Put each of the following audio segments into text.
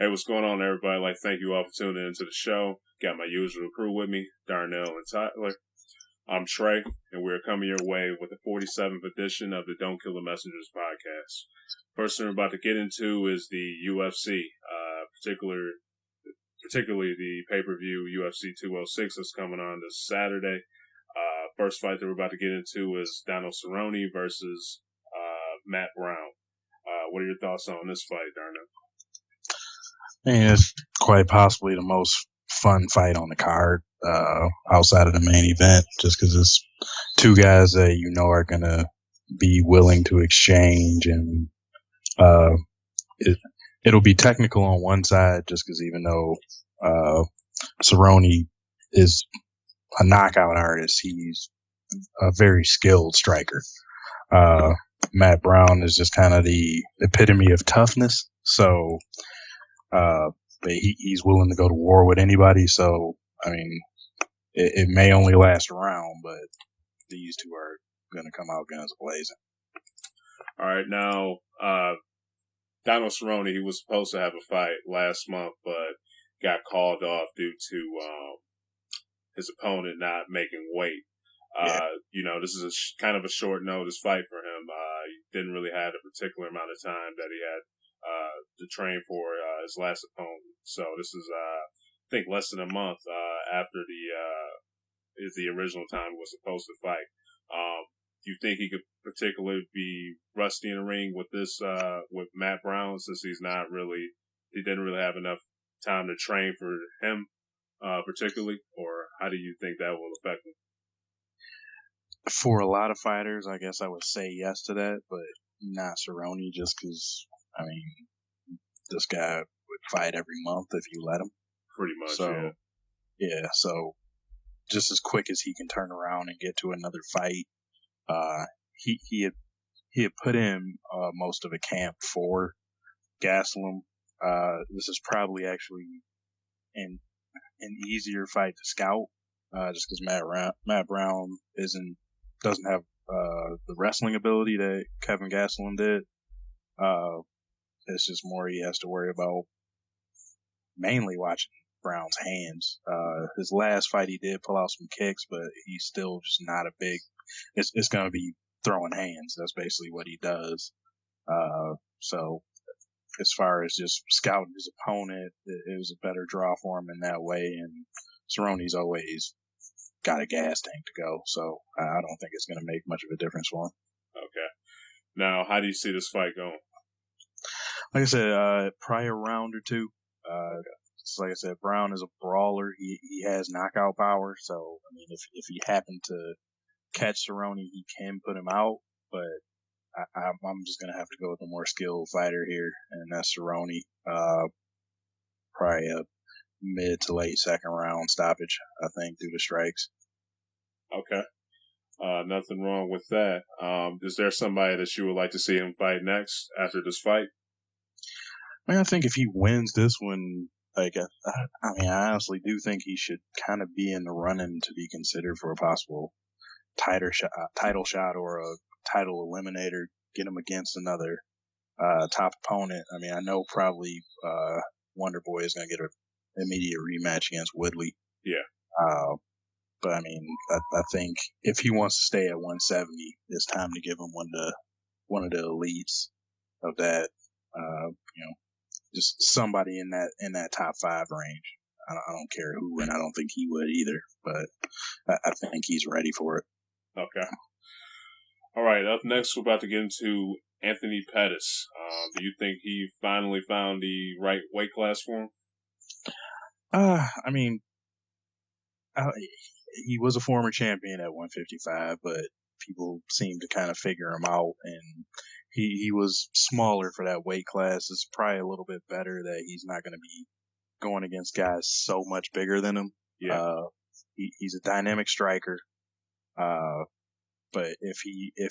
Hey, what's going on, everybody? Thank you all for tuning into the show. Got my usual crew with me, Darnell and Tyler. I'm Trey, and we're coming your way with the 47th edition of the Don't Kill the Messengers podcast. First thing we're about to get into is the UFC, particularly the pay-per-view UFC 206 that's coming on this Saturday. First fight that we're about to get into is Donald Cerrone versus Matt Brown. What are your thoughts on this fight, Darnell? I mean, it's quite possibly the most fun fight on the card outside of the main event, just because it's two guys that you know are going to be willing to exchange, and it'll be technical on one side, just because even though Cerrone is a knockout artist, he's a very skilled striker. Matt Brown is just kind of the epitome of toughness, so but he's willing to go to war with anybody. So, I mean, it may only last a round, but these two are going to come out guns blazing. All right, now Donald Cerrone, he was supposed to have a fight last month, but got called off due to his opponent not making weight. This is kind of a short notice fight for him. He didn't really have a particular amount of time that he had to train for his last opponent. So this is, I think, less than a month after the original time he was supposed to fight. Do you think he could particularly be rusty in the ring with this with Matt Brown, since he didn't really have enough time to train for him particularly, or how do you think that will affect him? For a lot of fighters, I guess I would say yes to that, but not Cerrone, just because, I mean, this guy would fight every month if you let him. Pretty much, so, yeah. So just as quick as he can turn around and get to another fight, he had put in most of a camp for Gastelum. This is probably actually an easier fight to scout, just because Matt Brown doesn't have the wrestling ability that Kevin Gastelum did. It's just more he has to worry about mainly watching Brown's hands. His last fight he did pull out some kicks, but he's still just not a big. It's going to be throwing hands. That's basically what he does. So as far as just scouting his opponent, it was a better draw for him in that way. And Cerrone's always got a gas tank to go, so I don't think it's going to make much of a difference for him. Okay. Now, how do you see this fight going? Like I said, probably a round or two. Like I said, Brown is a brawler. He has knockout power, so I mean, if he happened to catch Cerrone, he can put him out. But I'm just gonna have to go with the more skilled fighter here, and that's Cerrone. Probably a mid to late second round stoppage, I think, due to strikes. Okay. Nothing wrong with that. Is there somebody that you would like to see him fight next after this fight? I think if he wins this one, I honestly do think he should kind of be in the running to be considered for a possible title shot or a title eliminator. Get him against another top opponent. I mean, I know probably Wonder Boy is going to get an immediate rematch against Woodley. Yeah. But I mean, I think if he wants to stay at 170, it's time to give him one of the elites of that. Just somebody in that top 5 range. I don't care who, and I don't think he would either. But I think he's ready for it. Okay. All right. Up next, we're about to get into Anthony Pettis. Do you think he finally found the right weight class for him? I mean, he was a former champion at 155, but people seem to kind of figure him out, and he was smaller for that weight class. It's probably a little bit better that he's not going to be going against guys so much bigger than him. Yeah. He's a dynamic striker. But if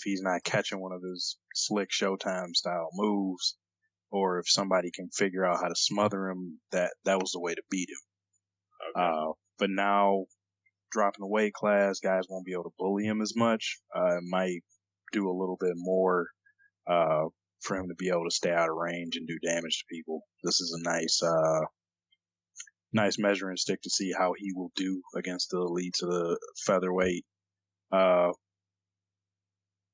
he's not catching one of his slick Showtime style moves, or if somebody can figure out how to smother him, that was the way to beat him. Okay. But now, dropping the weight class, guys won't be able to bully him as much. It might do a little bit more for him to be able to stay out of range and do damage to people. This is a nice measuring stick to see how he will do against the elites of the featherweight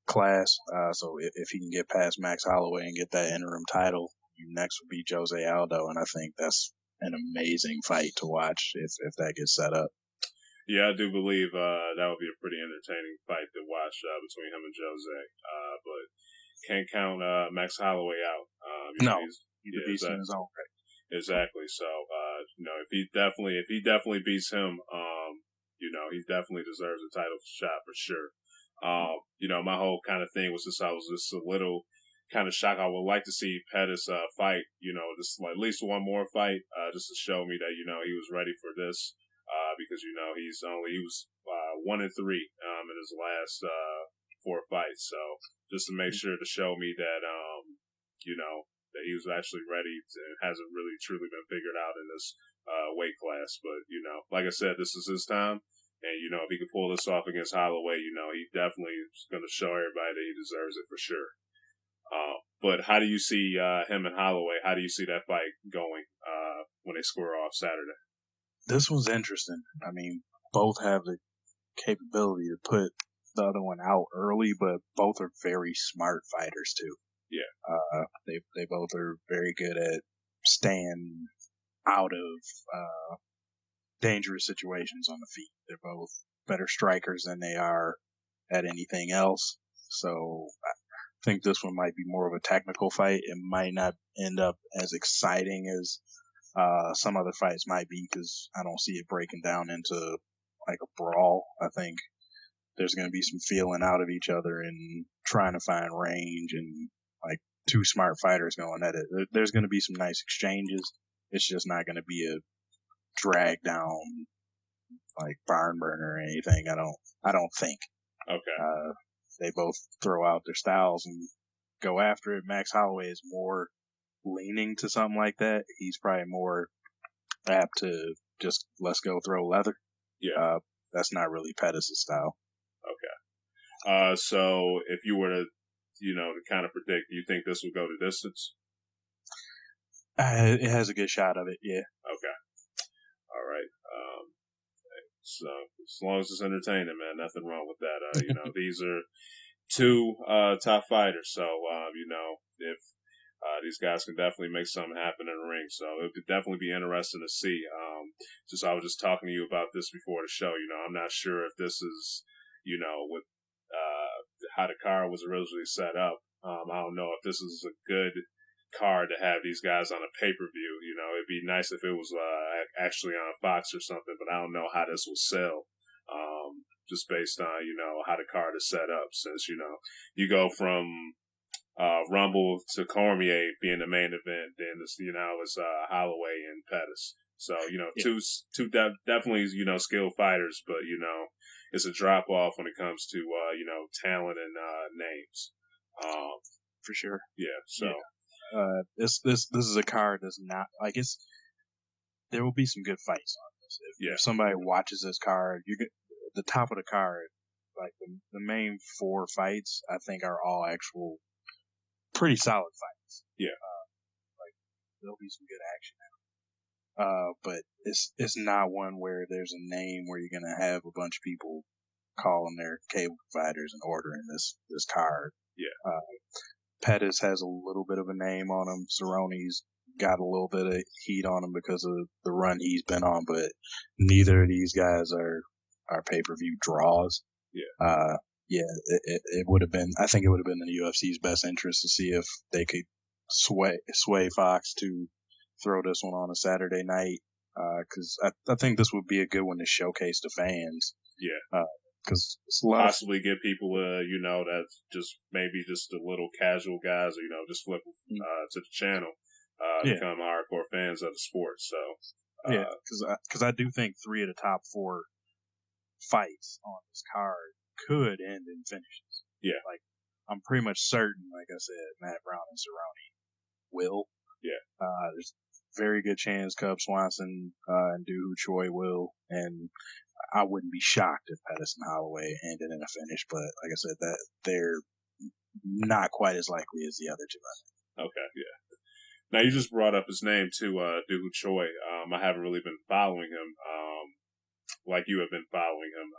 class. So if he can get past Max Holloway and get that interim title, next would be Jose Aldo, and I think that's an amazing fight to watch if that gets set up. Yeah, I do believe that would be a pretty entertaining fight to watch between him and Jose. But can't count Max Holloway out. No, he's a beast in his own right. Exactly. So, if he definitely beats him, he definitely deserves a title shot for sure. My whole kind of thing was I was just a little kind of shocked. I would like to see Pettis fight, just at least one more fight, just to show me that, he was ready for this, because, he was 1-3 in his last 4 fights. So just to make sure to show me that, that he was actually ready and hasn't really truly been figured out in this weight class. But, like I said, this is his time. And, if he could pull this off against Holloway, he definitely is going to show everybody that he deserves it for sure. But how do you see him and Holloway? How do you see that fight going when they square off Saturday? This one's interesting. I mean, both have the capability to put the other one out early, but both are very smart fighters too. Yeah. They both are very good at staying out of dangerous situations on the feet. They're both better strikers than they are at anything else. So I think this one might be more of a technical fight. It might not end up as exciting as some other fights might be, because I don't see it breaking down into like a brawl. I think there's going to be some feeling out of each other and trying to find range, and like two smart fighters going at it. There's going to be some nice exchanges. It's just not going to be a drag down like barn burner or anything. I don't think. Okay. They both throw out their styles and go after it. Max Holloway is more leaning to something like that. He's probably more apt to just let's go throw leather. Yeah. That's not really Pettis' style. Okay. So if you were to, to kind of predict, do you think this will go to distance? It has a good shot of it, yeah. Okay. All right. So as long as it's entertaining, man, nothing wrong with that. These are two top fighters, so if these guys can definitely make something happen in the ring, so it would definitely be interesting to see. I was just talking to you about this before the show. I'm not sure if this is, with how the card was originally set up. I don't know if this is a good card to have these guys on a pay-per-view. It'd be nice if it was actually on Fox or something, but I don't know how this will sell. Just based on, how the card is set up, since, you go from Rumble to Cormier being the main event, then it's, it's Holloway and Pettis. So, Yeah. two definitely, skilled fighters, but, it's a drop off when it comes to, talent and names. For sure. Yeah, so. Yeah. This is a card that's not like there will be some good fights on this. If somebody watches this card, the top of the card, like the main 4 fights, I think are all actual pretty solid fights. Yeah. Like there'll be some good action. But it's not one where there's a name where you're gonna have a bunch of people calling their cable providers and ordering this card. Yeah. Pettis has a little bit of a name on him. Cerrone's got a little bit of heat on him because of the run he's been on, but neither of these guys are pay-per-view draws. Yeah. It would have been, I think it would have been in the UFC's best interest to see if they could sway Fox to throw this one on a Saturday night. Cause I think this would be a good one to showcase to fans. Yeah. Cause it's possibly get people, that's just maybe just the little casual guys, just flip to the channel, become hardcore fans of the sport. So, because I do think 3 of the top 4 fights on this card could end in finishes. Yeah. Like, I'm pretty much certain, like I said, Matt Brown and Cerrone will. Yeah. There's a very good chance Cub Swanson and Doohoo Choi will, and I wouldn't be shocked if Pettis and Holloway ended in a finish, but like I said, that not quite as likely as the other two. Okay, yeah. Now you just brought up his name too, Dooku Choi. I haven't really been following him, like you have been following him.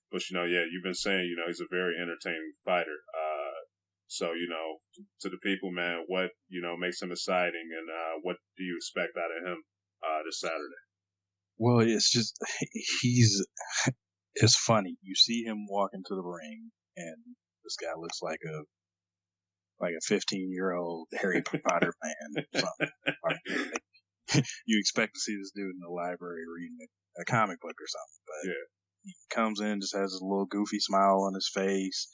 But yeah, you've been saying, he's a very entertaining fighter. So, to the people, man, what, makes him exciting and, what do you expect out of him, this Saturday? Well, it's just, it's funny. You see him walk into the ring and this guy looks like a 15-year-old Harry Potter fan. You expect to see this dude in the library reading a comic book or something, but yeah. He comes in, just has a little goofy smile on his face.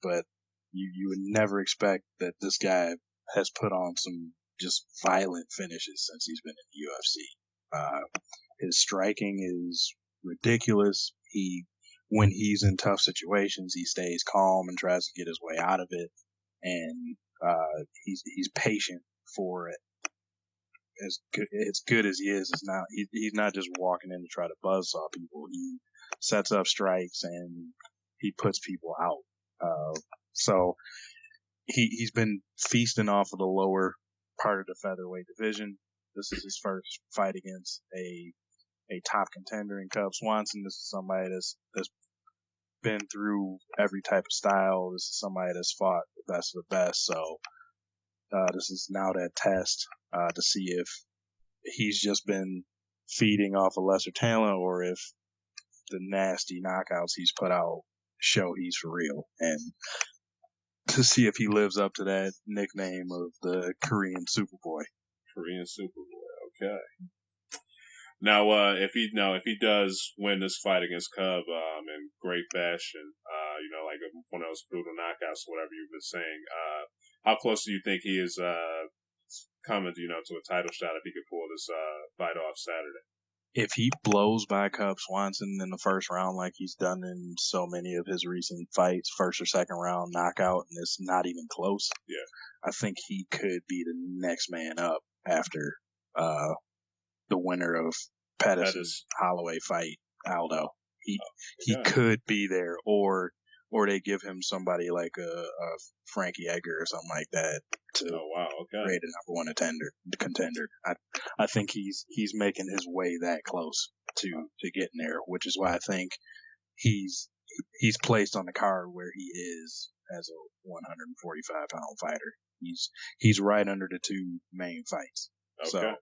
But you would never expect that this guy has put on some just violent finishes since he's been in the UFC. His striking is ridiculous. When he's in tough situations, he stays calm and tries to get his way out of it. And, he's patient for it. As good as he is now, he's not just walking in to try to buzzsaw people. He sets up strikes and he puts people out. So he's been feasting off of the lower part of the featherweight division. This is his first fight against a top contender in Cub Swanson. This is somebody that's been through every type of style. This is somebody that's fought the best of the best. So this is now that test to see if he's just been feeding off a lesser talent or if the nasty knockouts he's put out show he's for real. And to see if he lives up to that nickname of the Korean Superboy. Korean Superboy, okay. Now, if he does win this fight against Cub, in great fashion, like one of those brutal knockouts, whatever you've been saying, how close do you think he is, coming, to a title shot if he could pull this, fight off Saturday? If he blows by Cub Swanson in the first round like he's done in so many of his recent fights, first or second round knockout, and it's not even close, yeah, I think he could be the next man up after the winner of Pettis' Holloway fight, Aldo. He could be there, or they give him somebody like a Frankie Edgar or something like that to create a number one contender. I think he's making his way that close to getting there, which is why I think he's placed on the card where he is as a 145 pound fighter. He's right under the two main fights. Okay. So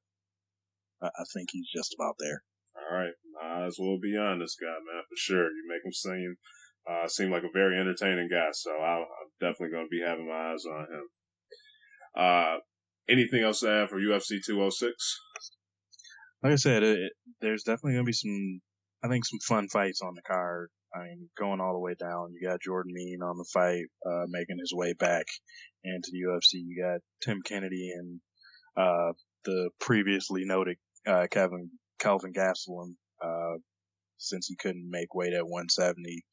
I think he's just about there. All right. Might as well be on this guy, man, for sure. You make him seem like a very entertaining guy, so I'm definitely going to be having my eyes on him. Anything else to add for UFC 206? Like I said, there's definitely going to be some fun fights on the card. I mean, going all the way down, you got Jordan Mean on the fight, making his way back into the UFC. You got Tim Kennedy and the previously noted Kelvin Gastelum. Since he couldn't make weight at 170,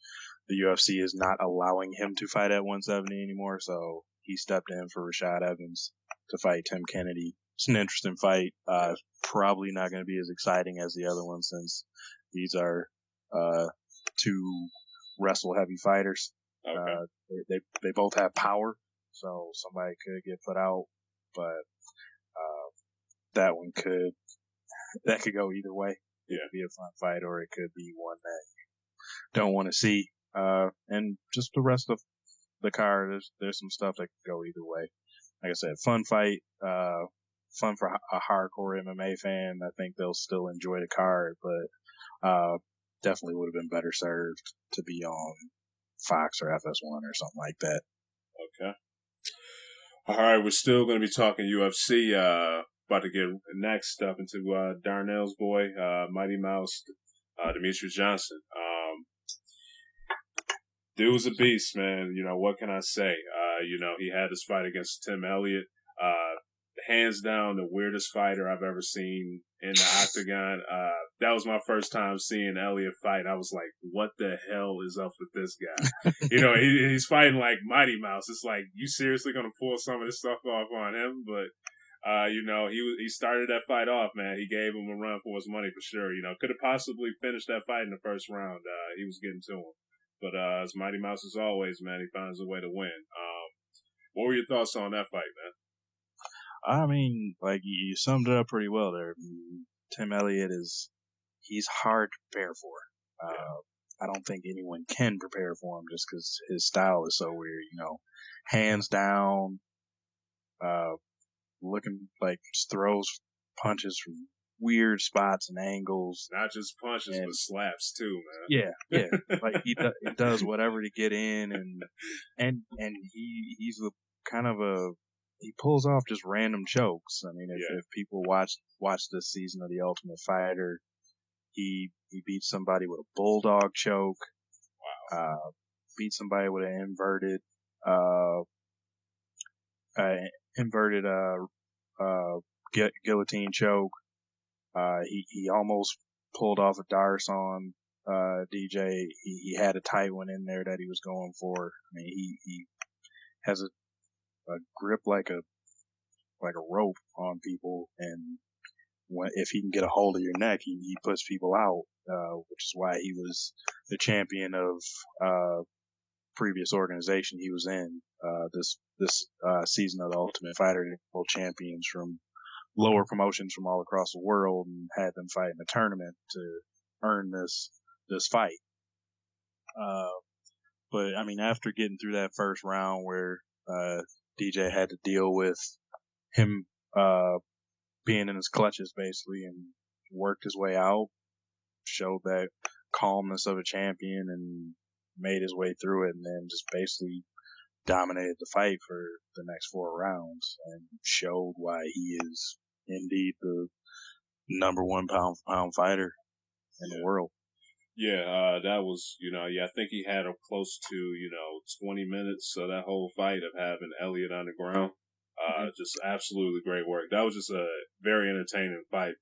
the UFC is not allowing him to fight at 170 anymore, so he stepped in for Rashad Evans to fight Tim Kennedy. It's an interesting fight. Probably not going to be as exciting as the other one since these are two wrestle-heavy fighters. Okay. They both have power, so somebody could get put out, but that could go either way. It could be a fun fight, or it could be one that you don't want to see. And just the rest of the card, there's some stuff that could go either way. Like I said, fun fight, fun for a hardcore MMA fan. I think they'll still enjoy the card, but definitely would have been better served to be on Fox or FS1 or something like that. Okay. All right, we're still going to be talking UFC. About to get next up into Darnell's boy, Mighty Mouse, Demetrius Johnson. Dude was a beast, man. What can I say? He had this fight against Tim Elliott. Hands down, the weirdest fighter I've ever seen in the octagon. That was my first time seeing Elliott fight. I was like, what the hell is up with this guy? He's fighting like Mighty Mouse. It's like, you seriously going to pull some of this stuff off on him? But, he started that fight off, man. He gave him a run for his money for sure. Could have possibly finished that fight in the first round. He was getting to him. But as Mighty Mouse as always, man, he finds a way to win. What were your thoughts on that fight, man? I mean, like you summed it up pretty well there. Tim Elliott he's hard to prepare for. I don't think anyone can prepare for him just because his style is so weird. Hands down, looking like just throws punches from weird spots and angles. Not just punches, but slaps too, man. Yeah. Like he does whatever to get in, and he's a kind of he pulls off just random chokes. I mean, if people watch this season of The Ultimate Fighter, he beat somebody with a bulldog choke. Wow. Beat somebody with an inverted guillotine choke. He almost pulled off a Darce on DJ. He had a tight one in there that he was going for. I mean, he has a grip like a rope on people, and if he can get a hold of your neck, he puts people out, which is why he was the champion of previous organization he was in. This season of the Ultimate Fighter, they pulled champions from lower promotions from all across the world and had them fight in a tournament to earn this fight. But I mean, after getting through that first round where DJ had to deal with him being in his clutches basically, and worked his way out, showed that calmness of a champion and made his way through it, and then just basically dominated the fight for the next 4 rounds and showed why he is indeed the number 1 pound-for-pound fighter in the world. Yeah, that was, I think he had close to, 20 minutes of that whole fight of having Elliott on the ground. Just absolutely great work. That was just a very entertaining fight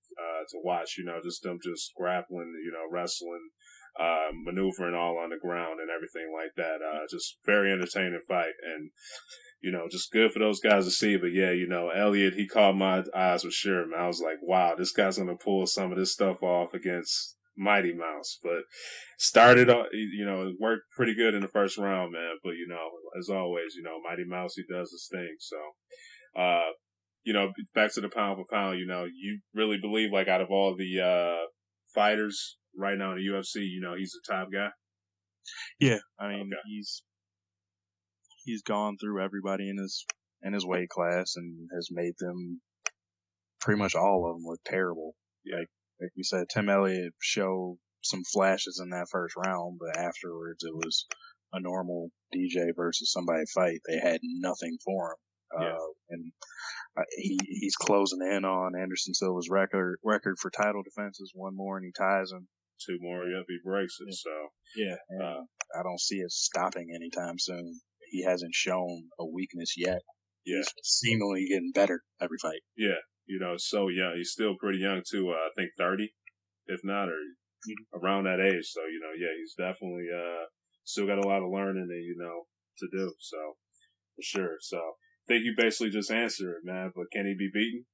to watch, just them just grappling, wrestling, maneuvering all on the ground and everything like that. Just very entertaining fight, and just good for those guys to see. But yeah, Elliott, he caught my eyes for sure, man. I was like, wow, this guy's gonna pull some of this stuff off against Mighty Mouse. But started off, it worked pretty good in the first round, man. But as always, Mighty Mouse, he does his thing. So, back to the pound for pound, you really believe, like, out of all the fighters right now in the UFC, he's the top guy? Yeah, I mean, he's gone through everybody in his weight class and has made them, pretty much all of them, look terrible. Yeah. Like you said, Tim Elliott showed some flashes in that first round, but afterwards it was a normal DJ versus somebody fight. They had nothing for him. And he's closing in on Anderson Silva's record for title defenses. 1 more and he ties him. 2 more, yep, he breaks it. So I don't see it stopping anytime soon. He hasn't shown a weakness yet. Yeah, he's seemingly getting better every fight. Yeah, so young. He's still pretty young too. I think 30, if not, or around that age. So he's definitely still got a lot of learning and to do. So for sure. So I think you basically just answered it, man. But can he be beaten?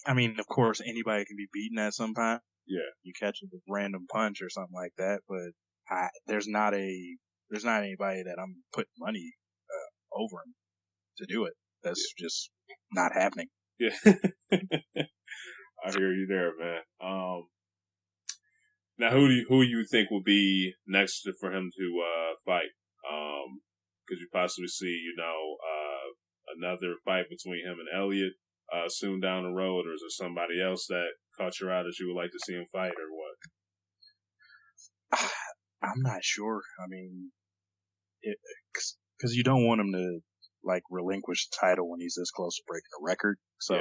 I mean, of course, anybody can be beaten at some time. Yeah, you catch a random punch or something like that, but there's not anybody that I'm putting money over him to do it. That's just not happening. Yeah, I hear you there, man. Now, who you think will be next for him to fight? Could you possibly see, another fight between him and Elliott soon down the road, or is there somebody else that caught your eye that you would like to see him fight, or what? I'm not sure. I mean, because you don't want him to relinquish the title when he's this close to breaking a record. So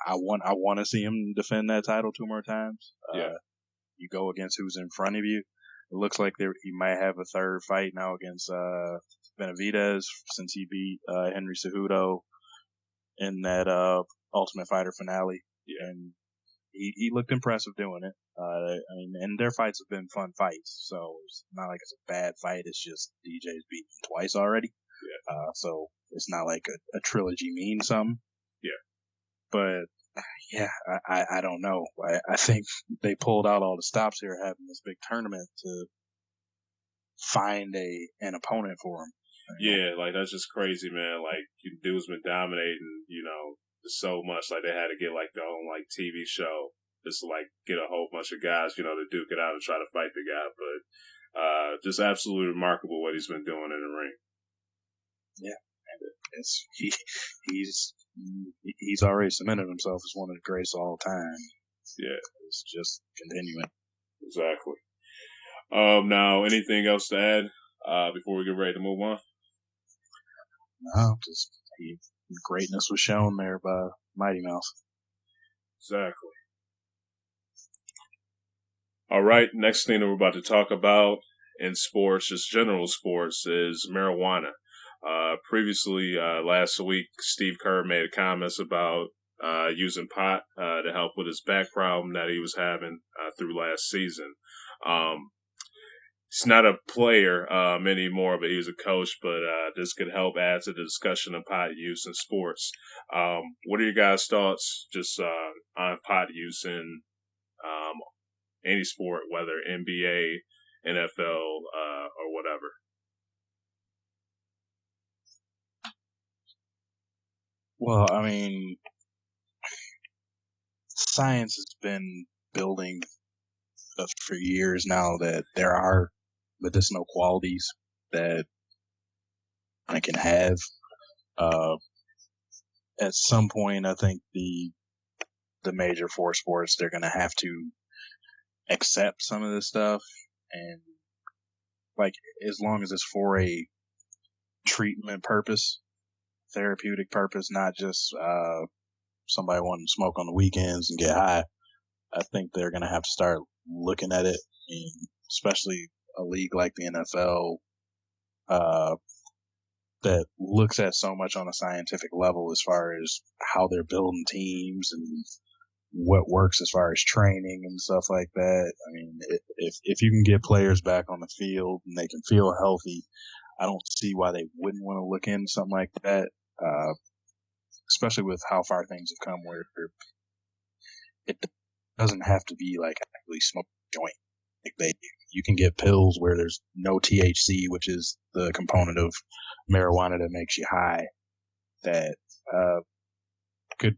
I want to see him defend that title 2 more times. You go against who's in front of you. It looks like he might have a 3rd fight now against Benavidez, since he beat Henry Cejudo in that Ultimate Fighter finale. And he looked impressive doing it. I mean, and their fights have been fun fights, so it's not like it's a bad fight. It's just DJ's beaten twice already. So it's not like a trilogy means something. Yeah. But Yeah, I don't know. I think they pulled out all the stops here having this big tournament to find an opponent for him. Yeah, like that's just crazy, man. Like dude's been dominating, so much. Like they had to get like their own like TV show just to like get a whole bunch of guys, to duke it out and try to fight the guy. But just absolutely remarkable what he's been doing in the ring. Yeah, and he's he's already cemented himself as one of the greatest of all time. Yeah, it's just continuing. Exactly. Now, anything else to add before we get ready to move on? No, just greatness was shown there by Mighty Mouse. Exactly. All right, next thing that we're about to talk about in sports, just general sports, is marijuana. Previously, last week, Steve Kerr made comments about using pot to help with his back problem that he was having through last season. He's not a player anymore, but he was a coach. But this could help add to the discussion of pot use in sports. What are your guys' thoughts just on pot use in any sport, whether NBA, NFL, or whatever? Well, I mean, science has been building for years now that there are medicinal qualities that I can have. At some point, I think the major four sports, they're going to have to accept some of this stuff, and like as long as it's for a treatment purpose, therapeutic purpose, not just somebody wanting to smoke on the weekends and get high. I think they're going to have to start looking at it, and especially a league like the NFL that looks at so much on a scientific level as far as how they're building teams and what works as far as training and stuff like that. I mean, if you can get players back on the field and they can feel healthy, I don't see why they wouldn't want to look into something like that. Especially with how far things have come, where it doesn't have to be like actually smoke a joint. Like you can get pills where there's no THC, which is the component of marijuana that makes you high, that could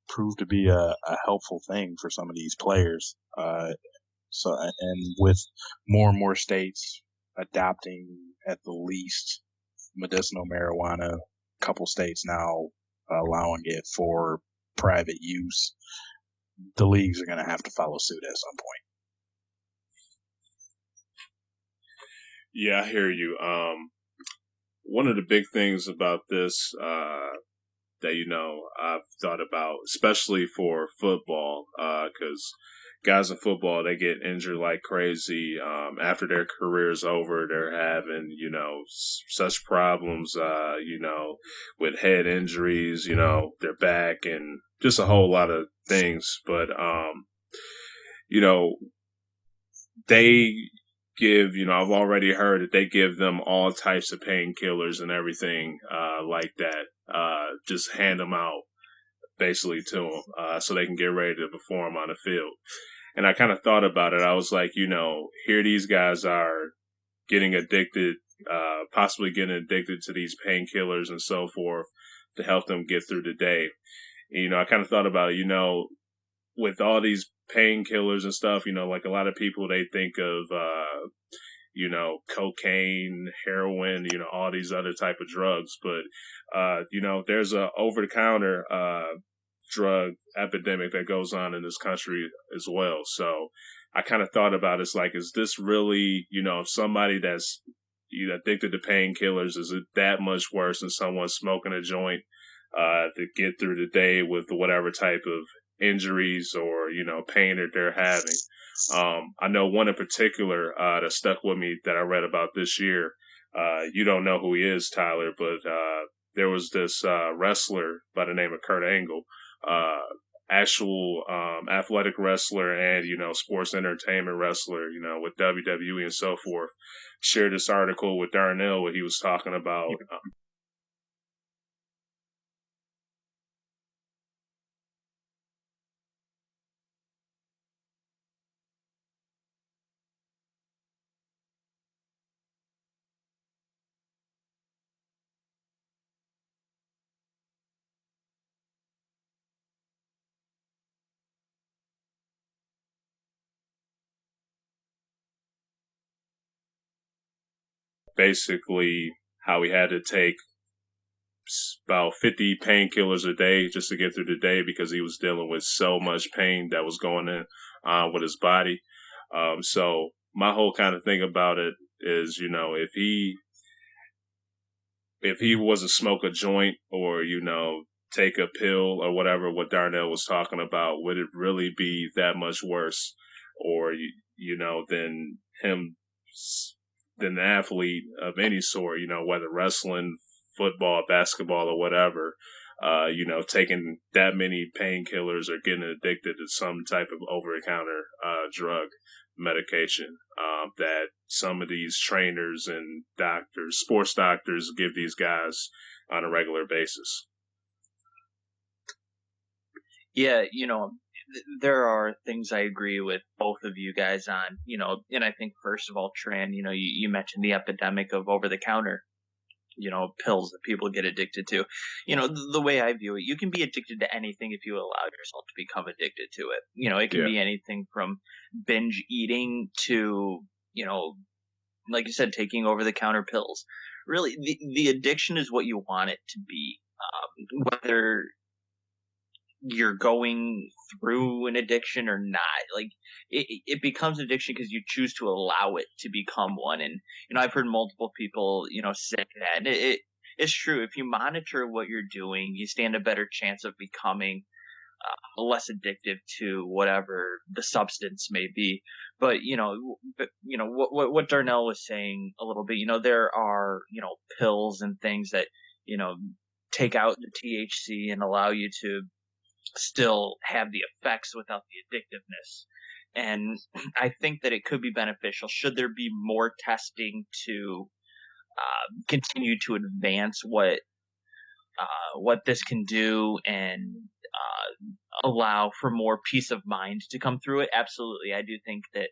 prove to be a helpful thing for some of these players. So, and with more and more states adopting at the least medicinal marijuana, a couple states now allowing it for private use, the leagues are going to have to follow suit at some point. Yeah, I hear you. One of the big things about this that I've thought about, especially for football, because guys in football, they get injured like crazy. After their career is over, they're having such problems, with head injuries, their back, and just a whole lot of things. But they give, I've already heard that they give them all types of painkillers and everything like that. Just hand them out basically to them so they can get ready to perform on the field. And I kind of thought about it. I was like, here these guys are getting addicted, possibly getting addicted to these painkillers and so forth to help them get through the day. And, I kind of thought about it, with all these painkillers and stuff, like a lot of people, they think of, cocaine, heroin, all these other type of drugs. But, there's a over-the-counter drug epidemic that goes on in this country as well. So I kind of thought about it's like, is this really, somebody that's addicted to painkillers, is it that much worse than someone smoking a joint to get through the day with whatever type of injuries or, pain that they're having? I know one in particular that stuck with me that I read about this year. You don't know who he is, Tyler, but there was this wrestler by the name of Kurt Angle, actual athletic wrestler and, sports entertainment wrestler, with WWE and so forth, shared this article with Darnell where he was talking about basically how he had to take about 50 painkillers a day just to get through the day because he was dealing with so much pain that was going in with his body. So my whole kind of thing about it is, if he was to smoke a joint or, take a pill or whatever, what Darnell was talking about, would it really be that much worse? Or, than him, than an athlete of any sort, whether wrestling, football, basketball, or whatever, taking that many painkillers or getting addicted to some type of over-the-counter drug medication that some of these trainers and doctors, sports doctors, give these guys on a regular basis. Yeah, there are things I agree with both of you guys on, and I think first of all, Tran, you mentioned the epidemic of over-the-counter, pills that people get addicted to. The way I view it, you can be addicted to anything if you allow yourself to become addicted to it. It can be anything from binge eating to, like you said, taking over-the-counter pills. Really, the addiction is what you want it to be. Whether you're going through an addiction or not, like it becomes addiction because you choose to allow it to become one. And I've heard multiple people say that, and it's true. If you monitor what you're doing, you stand a better chance of becoming less addictive to whatever the substance may be. But what Darnell was saying a little bit, there are pills and things that take out the THC and allow you to still have the effects without the addictiveness. And I think that it could be beneficial should there be more testing to continue to advance what this can do and allow for more peace of mind to come through it. Absolutely. I do think that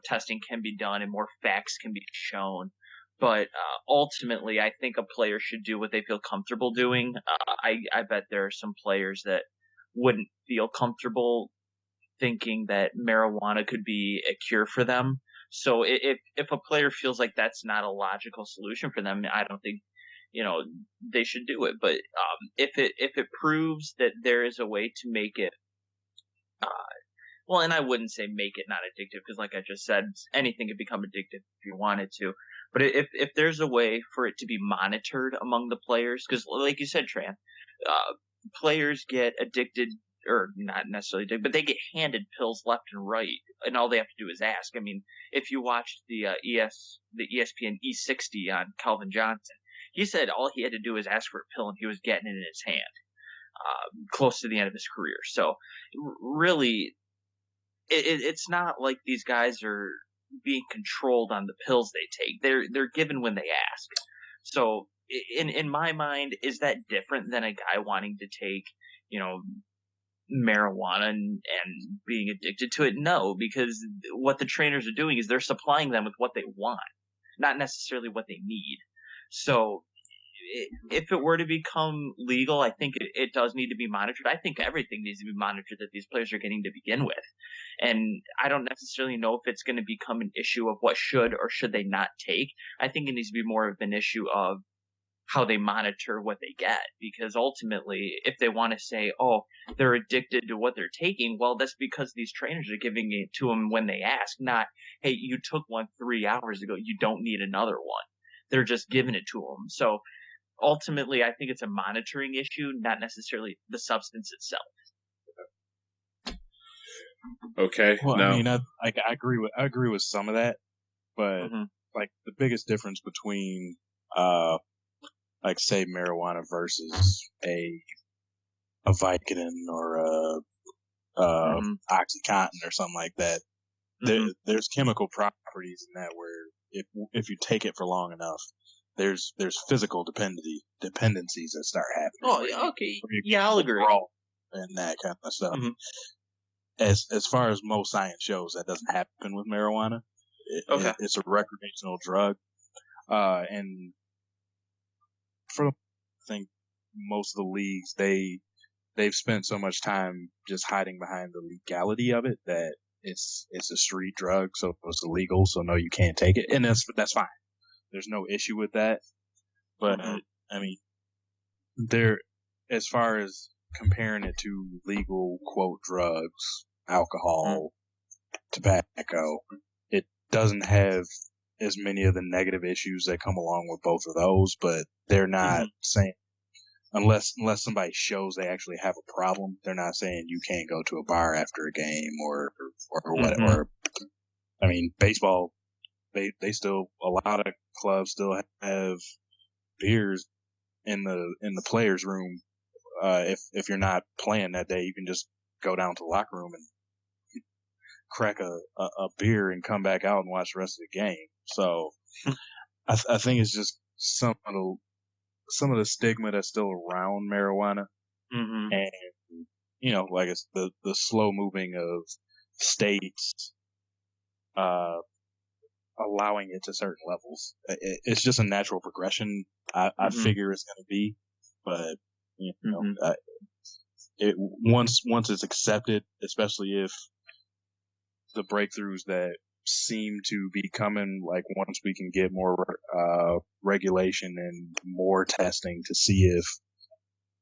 testing can be done and more facts can be shown. But ultimately, I think a player should do what they feel comfortable doing. I bet there are some players that wouldn't feel comfortable thinking that marijuana could be a cure for them. So if a player feels like that's not a logical solution for them, I don't think they should do it. But if it proves that there is a way to make it well, and I wouldn't say make it not addictive because, like I just said, anything could become addictive if you wanted to. But if there's a way for it to be monitored among the players, because like you said, Tran, players get addicted, or not necessarily addicted, but they get handed pills left and right, and all they have to do is ask. I mean, if you watched the ESPN E60 on Calvin Johnson, he said all he had to do was ask for a pill and he was getting it in his hand, close to the end of his career. So really, it's not like these guys are being controlled on the pills they take. They're given when they ask. So in my mind, is that different than a guy wanting to take, marijuana and being addicted to it? No, because what the trainers are doing is they're supplying them with what they want, not necessarily what they need. So if it were to become legal, I think it does need to be monitored. I think everything needs to be monitored that these players are getting to begin with. And I don't necessarily know if it's going to become an issue of what should or should they not take. I think it needs to be more of an issue of how they monitor what they get. Because ultimately, if they want to say, oh, they're addicted to what they're taking, well, that's because these trainers are giving it to them when they ask, not, hey, you took one 3 hours ago, you don't need another one. They're just giving it to them. So ultimately, I think it's a monitoring issue, not necessarily the substance itself. Okay. Well, no. I mean, I agree with some of that, but like the biggest difference between like say marijuana versus a Vicodin or OxyContin or something like that, there's chemical properties in that where if you take it for long enough, there's physical dependencies that start happening. Oh, okay. Yeah, I'll agree. And that kind of stuff. As far as most science shows, that doesn't happen with marijuana. It's a recreational drug, and I think most of the leagues they've spent so much time just hiding behind the legality of it that it's a street drug, so it's illegal. So no, you can't take it, and that's fine. There's no issue with that. But Mhm. I mean, as far as comparing it to legal quote drugs, alcohol, tobacco, it doesn't have as many of the negative issues that come along with both of those, but they're not saying, unless somebody shows they actually have a problem, they're not saying you can't go to a bar after a game or what, or, I mean, baseball, they still, a lot of clubs still have beers in the players room. If you're not playing that day, you can just go down to the locker room and crack a beer and come back out and watch the rest of the game. So I think it's just some of the stigma that's still around marijuana, and like it's the slow moving of states allowing it to certain levels. It's just a natural progression. I figure it's going to be, but once it's accepted, especially if the breakthroughs that seem to be coming, like once we can get more regulation and more testing to see if,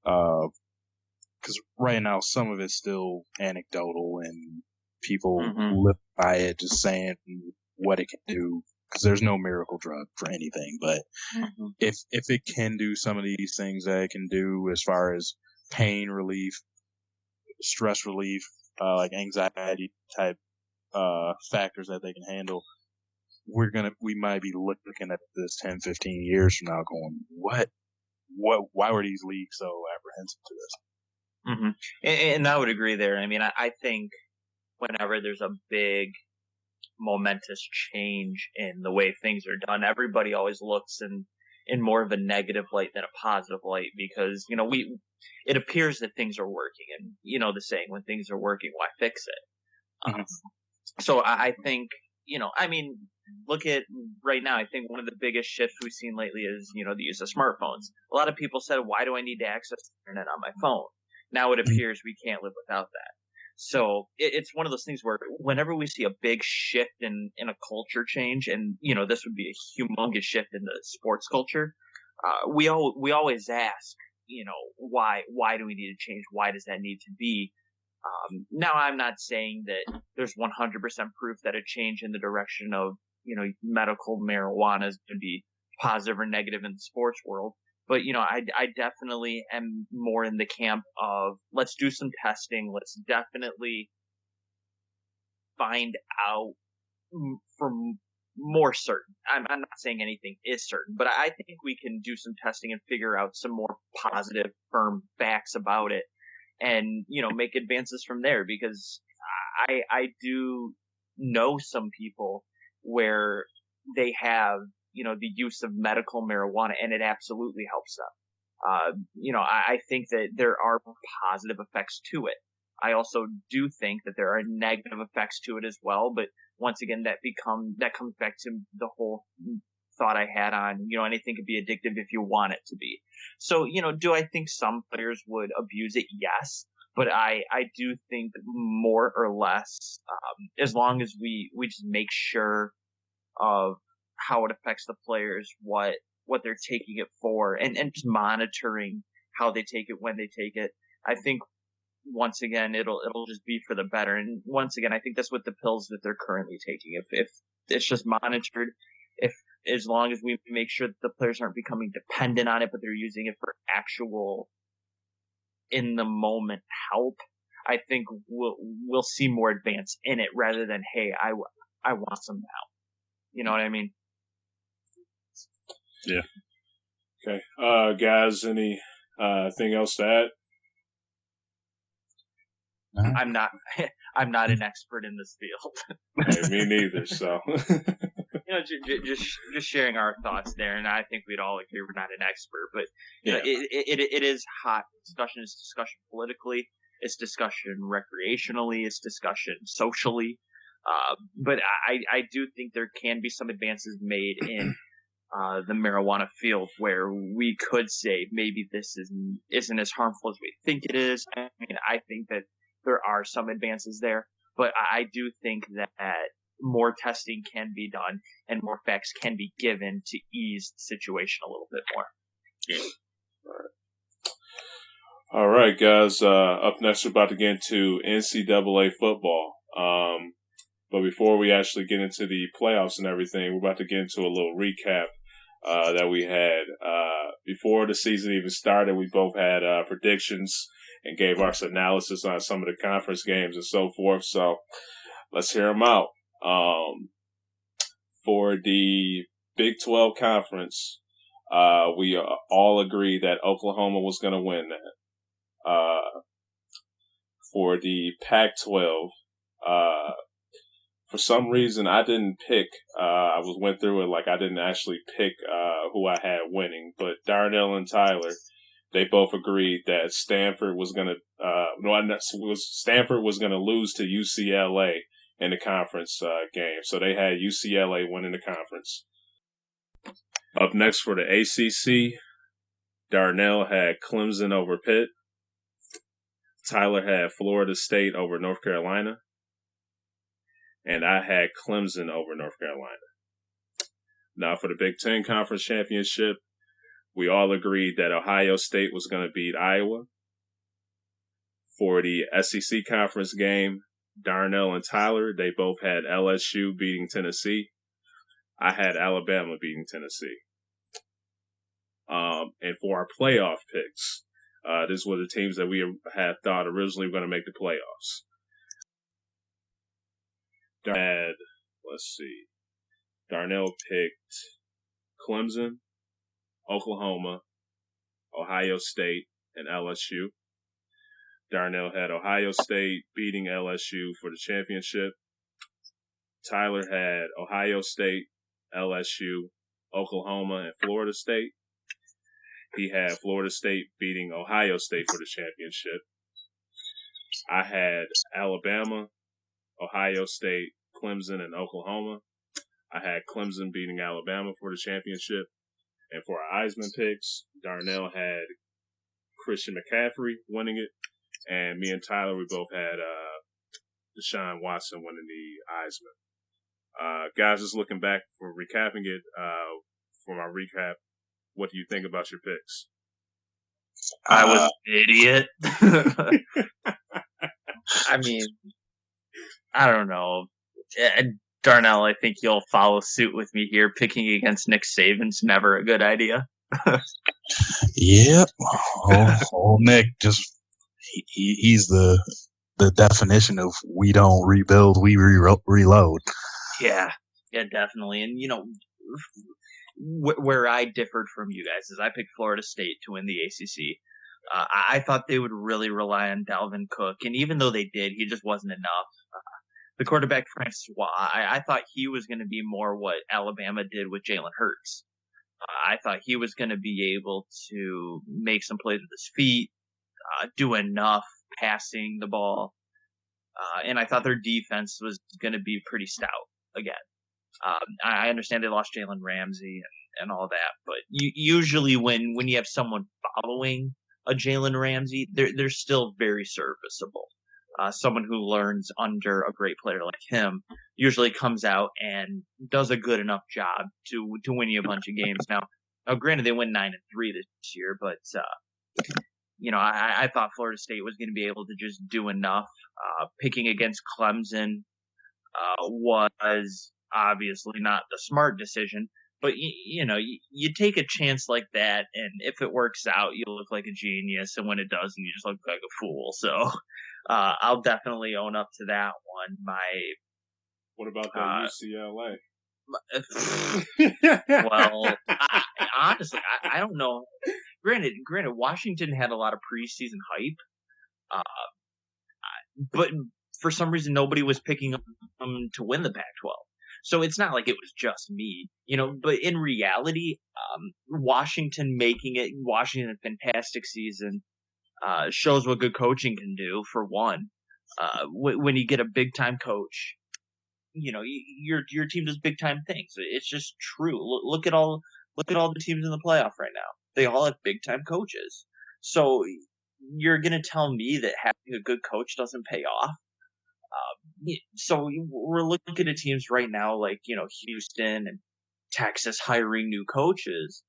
because right now some of it's still anecdotal and people live by it, just saying what it can do, because there's no miracle drug for anything. But if it can do some of these things that it can do as far as pain relief, stress relief, like anxiety type factors that they can handle, we might be looking at this 10, 15 years from now going, why were these leagues so apprehensive to this? And I would agree there. I mean, I think whenever there's a big momentous change in the way things are done, everybody always looks in more of a negative light than a positive light, because, it appears that things are working, and, the saying, when things are working, why fix it? So I think, I mean, look at right now. I think one of the biggest shifts we've seen lately is, the use of smartphones. A lot of people said, why do I need to access the internet on my phone? Now it appears we can't live without that. So it's one of those things where whenever we see a big shift in a culture change, and, this would be a humongous shift in the sports culture, we always ask, why do we need to change? Why does that need to be? Now, I'm not saying that there's 100% proof that a change in the direction of, medical marijuana is going to be positive or negative in the sports world. But, I definitely am more in the camp of, let's do some testing. Let's definitely find out for more certain. I'm not saying anything is certain, but I think we can do some testing and figure out some more positive, firm facts about it, and, make advances from there, because I do know some people where they have, the use of medical marijuana, and it absolutely helps them. I think that there are positive effects to it. I also do think that there are negative effects to it as well, but once again, that comes back to the whole thought I had on, anything could be addictive if you want it to be. So, do I think some players would abuse it? Yes. But I do think more or less, as long as we just make sure of how it affects the players, what they're taking it for, and just monitoring how they take it, when they take it, I think once again it'll just be for the better. And once again, I think that's what the pills that they're currently taking. If it's just monitored, as long as we make sure that the players aren't becoming dependent on it, but they're using it for actual in the moment help, I think we'll see more advance in it, rather than, hey, I want some now. You know what I mean? Yeah. Okay. Guys, any thing else to add? I'm not an expert in this field. Hey, me neither. So, just sharing our thoughts there, and I think we'd all agree we're not an expert, but it is hot discussion. It's discussion politically. It's discussion recreationally. It's discussion socially. But I do think there can be some advances made in the marijuana field, where we could say maybe this isn't as harmful as we think it is. I mean, I think that there are some advances there, but I do think that more testing can be done and more facts can be given to ease the situation a little bit more. All right, guys. Up next, we're about to get into NCAA football. But before we actually get into the playoffs and everything, we're about to get into a little recap that we had. Before the season even started, we both had predictions and gave our analysis on some of the conference games and so forth. So let's hear them out. For the Big 12 conference, we all agreed that Oklahoma was going to win that. For the Pac-12, for some reason, I didn't pick. I went through it like I didn't actually pick who I had winning, but Darnell and Tyler, they both agreed that Stanford was going to. Stanford was going to lose to UCLA in the conference game, so they had UCLA winning the conference. Up next for the ACC, Darnell had Clemson over Pitt. Tyler had Florida State over North Carolina. And I had Clemson over North Carolina. Now, for the Big Ten Conference Championship, we all agreed that Ohio State was going to beat Iowa. For the SEC Conference game, Darnell and Tyler, they both had LSU beating Tennessee. I had Alabama beating Tennessee. And for our playoff picks, this were the teams that we had thought originally were going to make the playoffs. Darnell picked Clemson, Oklahoma, Ohio State, and LSU. Darnell had Ohio State beating LSU for the championship. Tyler had Ohio State, LSU, Oklahoma, and Florida State. He had Florida State beating Ohio State for the championship. I had Alabama, Ohio State, Clemson, and Oklahoma. I had Clemson beating Alabama for the championship. And for our Heisman picks, Darnell had Christian McCaffrey winning it. And me and Tyler, we both had Deshaun Watson winning the Heisman. Guys, just looking back for recapping it, for my recap, what do you think about your picks? I was an idiot. I mean, I don't know. Darnell, I think you'll follow suit with me here. Picking against Nick Saban's never a good idea. Yep. Old Nick, just he's the definition of we don't rebuild, we reload. Yeah, definitely. And, where I differed from you guys is I picked Florida State to win the ACC. I thought they would really rely on Dalvin Cook, and even though they did, he just wasn't enough. The quarterback, Francois, I thought he was going to be more what Alabama did with Jalen Hurts. I thought he was going to be able to make some plays with his feet, do enough passing the ball, and I thought their defense was going to be pretty stout again. I understand they lost Jalen Ramsey and all that, but usually when you have someone following a Jalen Ramsey, they're still very serviceable. Someone who learns under a great player like him usually comes out and does a good enough job to win you a bunch of games. Now, granted, they went 9-3 this year, but I thought Florida State was going to be able to just do enough. Picking against Clemson was obviously not the smart decision, but you take a chance like that, and if it works out, you look like a genius, and when it doesn't, you just look like a fool. So I'll definitely own up to that one. What about that UCLA? Well, honestly, I don't know. Granted, Washington had a lot of preseason hype, but for some reason nobody was picking them to win the Pac-12. So it's not like it was just me, but in reality, Washington fantastic season, shows what good coaching can do for one. When you get a big time coach, your team does big time things. It's just true. Look at all the teams in the playoff right now. They all have big time coaches. So you're going to tell me that having a good coach doesn't pay off? So we're looking at teams right now like, Houston and Texas hiring new coaches.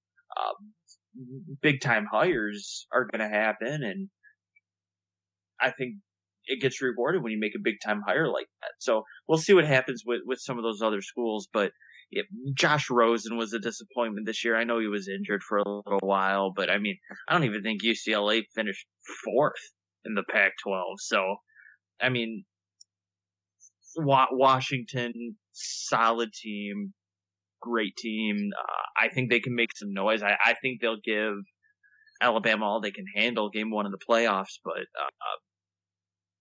Big time hires are going to happen, and I think it gets rewarded when you make a big time hire like that. So we'll see what happens with some of those other schools. But Josh Rosen was a disappointment this year. I know he was injured for a little while, but I mean, I don't even think UCLA finished fourth in the Pac-12. So, I mean, Washington, solid team, great team. I think they can make some noise. I think they'll give Alabama all they can handle game one of the playoffs, but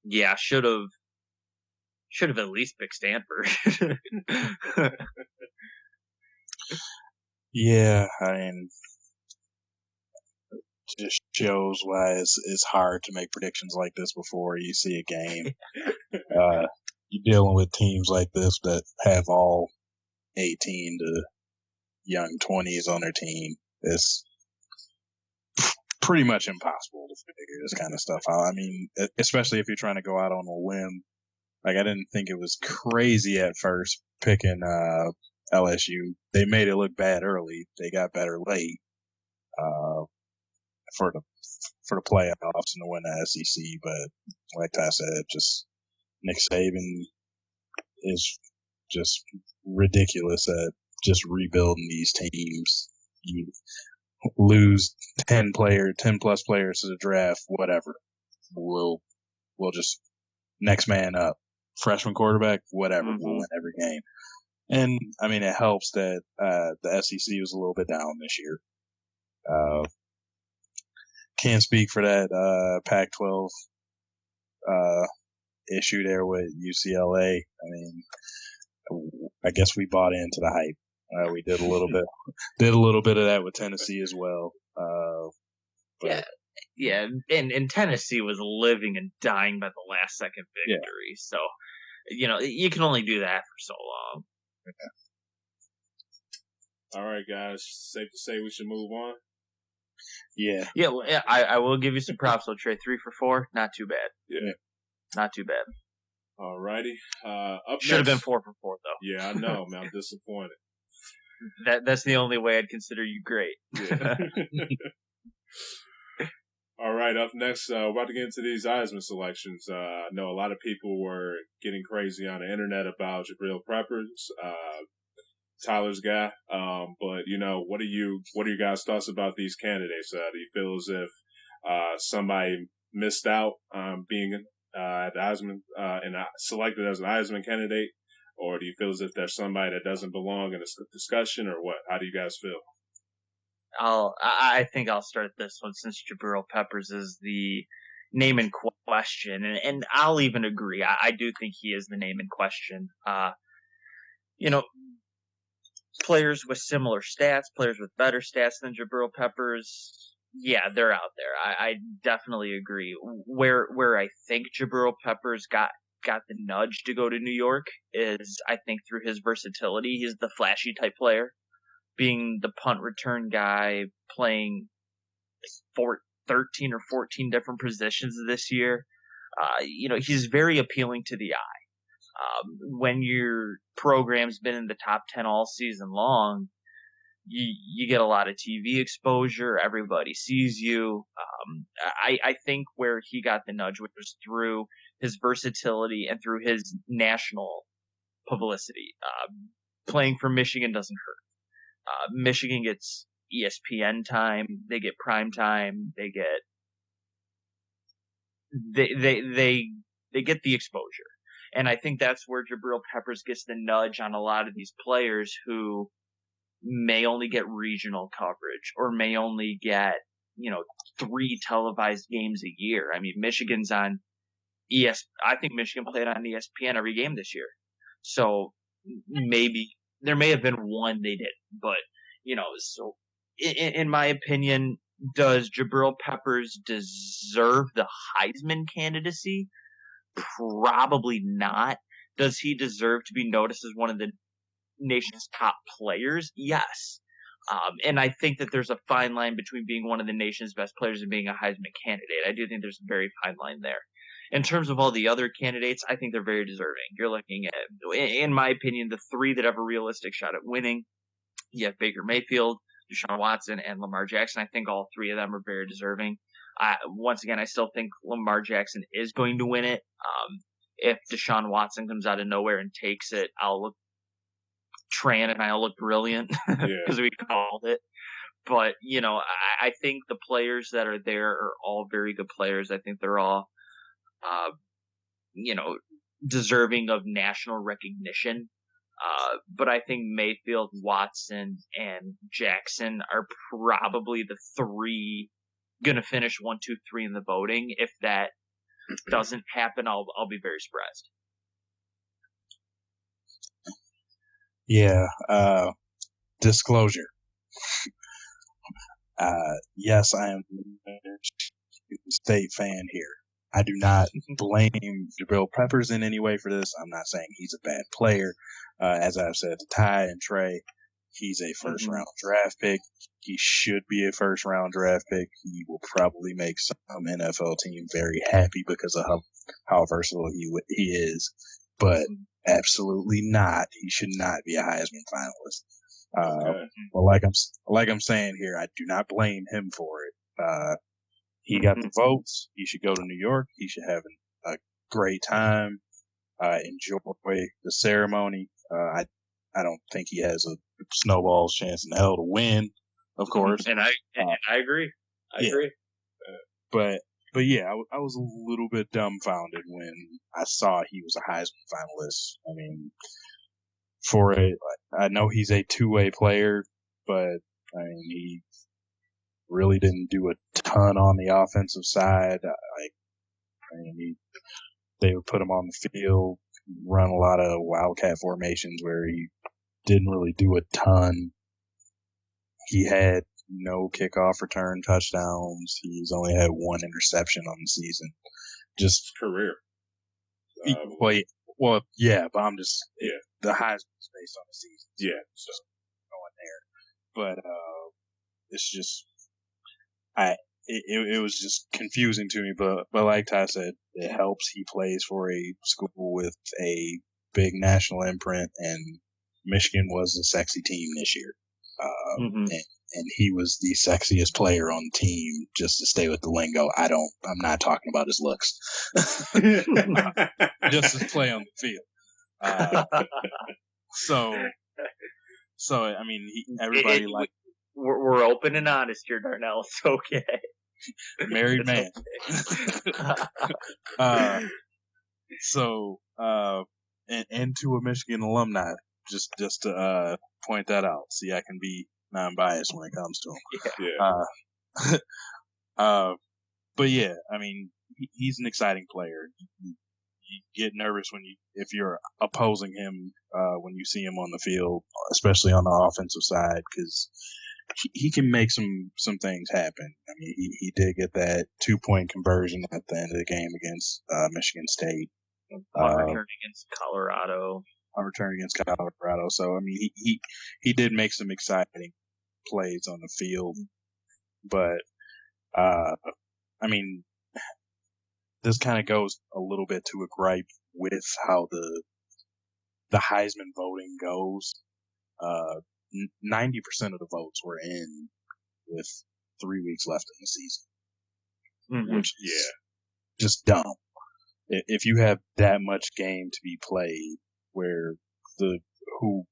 yeah, should have at least picked Stanford. Yeah, I mean, just shows why it's hard to make predictions like this before you see a game. You're dealing with teams like this that have all 18 to young 20s on their team. It's pretty much impossible to figure this kind of stuff out. I mean, especially if you're trying to go out on a whim. Like, I didn't think it was crazy at first picking LSU. They made it look bad early. They got better late for the playoffs and to win the SEC. But like Ty said, just Nick Saban is just ridiculous at just rebuilding these teams. You lose 10 plus players to the draft, whatever. We'll just next man up. Freshman quarterback, whatever. Mm-hmm. We'll win every game. And I mean, it helps that the SEC was a little bit down this year. Can't speak for that Pac-12 issue there with UCLA. I mean, I guess we bought into the hype. We did a little bit of that with Tennessee as well. Yeah, and Tennessee was living and dying by the last second victory. So, you can only do that for so long. All right, guys. Safe to say we should move on. Yeah. Yeah, well, I will give you some props though, Trey. 3 for 4, not too bad. Yeah. Not too bad. All righty. Should have been 4 for 4 though. Yeah, I know, man. I'm disappointed. That's the only way I'd consider you great. Yeah. All right, up next, we're about to get into these Heisman selections. I know a lot of people were getting crazy on the internet about Jabril Peppers, Tyler's guy. But what are your guys' thoughts about these candidates? Do you feel as if somebody missed out on being at the Heisman and selected as an Heisman candidate, or do you feel as if there's somebody that doesn't belong in this discussion, or what? How do you guys feel? I think I'll start this one since Jabril Peppers is the name in question, and I'll even agree. I do think he is the name in question. Players with similar stats, players with better stats than Jabril Peppers, yeah, they're out there. I definitely agree. Where I think Jabril Peppers got the nudge to go to New York is, I think, through his versatility. He's the flashy type player, being the punt return guy, playing 13 or 14 different positions this year. He's very appealing to the eye. When your program's been in the top 10 all season long, you get a lot of TV exposure. Everybody sees you. I think where he got the nudge was through his versatility and through his national publicity. Playing for Michigan doesn't hurt. Michigan gets ESPN time. They get prime time. They get they get the exposure. And I think that's where Jabril Peppers gets the nudge on a lot of these players who may only get regional coverage or may only get, 3 televised games a year. I mean, Michigan's on I think Michigan played on ESPN every game this year. So maybe there may have been one they didn't, but so in my opinion, does Jabril Peppers deserve the Heisman candidacy? Probably not. Does he deserve to be noticed as one of the nation's top players? Yes. And I think that there's a fine line between being one of the nation's best players and being a Heisman candidate. I do think there's a very fine line there. in terms of all the other candidates, I think they're very deserving. You're looking at, in my opinion, the three that have a realistic shot at winning. You have Baker Mayfield, Deshaun Watson, and Lamar Jackson. I think all three of them are very deserving. Once again, I still think Lamar Jackson is going to win it. If Deshaun Watson comes out of nowhere and takes it, Tran and I'll look brilliant because we called it. But, I think the players that are there are all very good players. I think they're all, deserving of national recognition. But I think Mayfield, Watson, and Jackson are probably the three going to finish 1, 2, 3 in the voting. If that doesn't happen, I'll be very surprised. Yeah. Disclosure. Yes, I am a State fan here. I do not blame Jabril Peppers in any way for this. I'm not saying he's a bad player. As I've said to Ty and Trey, he's a first-round draft pick. He should be a first-round draft pick. He will probably make some NFL team very happy because of how versatile he is. But absolutely not. He should not be a Heisman finalist. But like I'm saying here, I do not blame him for it. He got the votes. He should go to New York. He should have a great time. Enjoy the ceremony. I don't think he has a snowball's chance in hell to win, of course. And I agree. I agree. But yeah, I was a little bit dumbfounded when I saw he was a Heisman finalist. I mean, I know he's a two-way player, but I mean, he really didn't do a ton on the offensive side. They would put him on the field, run a lot of wildcat formations where he didn't really do a ton. He had no kickoff return touchdowns. He's only had one interception on the season. Just career. Well, yeah, but I'm just the Heisman's based on the season. Yeah, so going there, but it's just it was just confusing to me. But like Ty said, it helps. He plays for a school with a big national imprint, and Michigan was a sexy team this year. And he was the sexiest player on the team, just to stay with the lingo. I'm not talking about his looks. Just his play on the field. So I mean, everybody we're open and honest here, Darnell. It's okay. Married man. And to a Michigan alumni, just to point that out. See, I can be non-biased when it comes to him. Yeah. But yeah, I mean, he's an exciting player. You get nervous if you're opposing him when you see him on the field, especially on the offensive side, because he can make some things happen. I mean, he did get that 2-point conversion at the end of the game against Michigan State. Return against Colorado. So I mean, he did make some exciting plays on the field, but I mean, this kind of goes a little bit to a gripe with how the Heisman voting goes. 90% of the votes were in with 3 weeks left in the season, which is just dumb. If you have that much game to be played, where who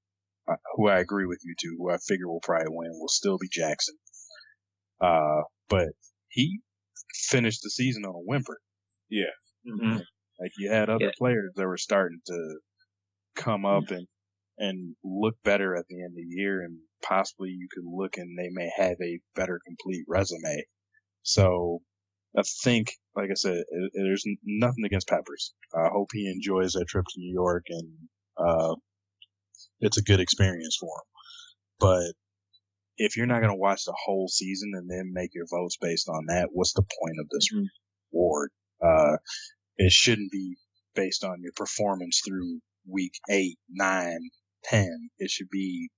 I agree with you two, who I figure will probably win, will still be Jackson. But he finished the season on a whimper. Yeah. Like you had other players that were starting to come up and look better at the end of the year, and possibly you could look and they may have a better complete resume. So I think, like I said, there's nothing against Peppers. I hope he enjoys that trip to New York, and it's a good experience for him. But if you're not going to watch the whole season and then make your votes based on that, what's the point of this award? It shouldn't be based on your performance through week 8, 9, 10. It should be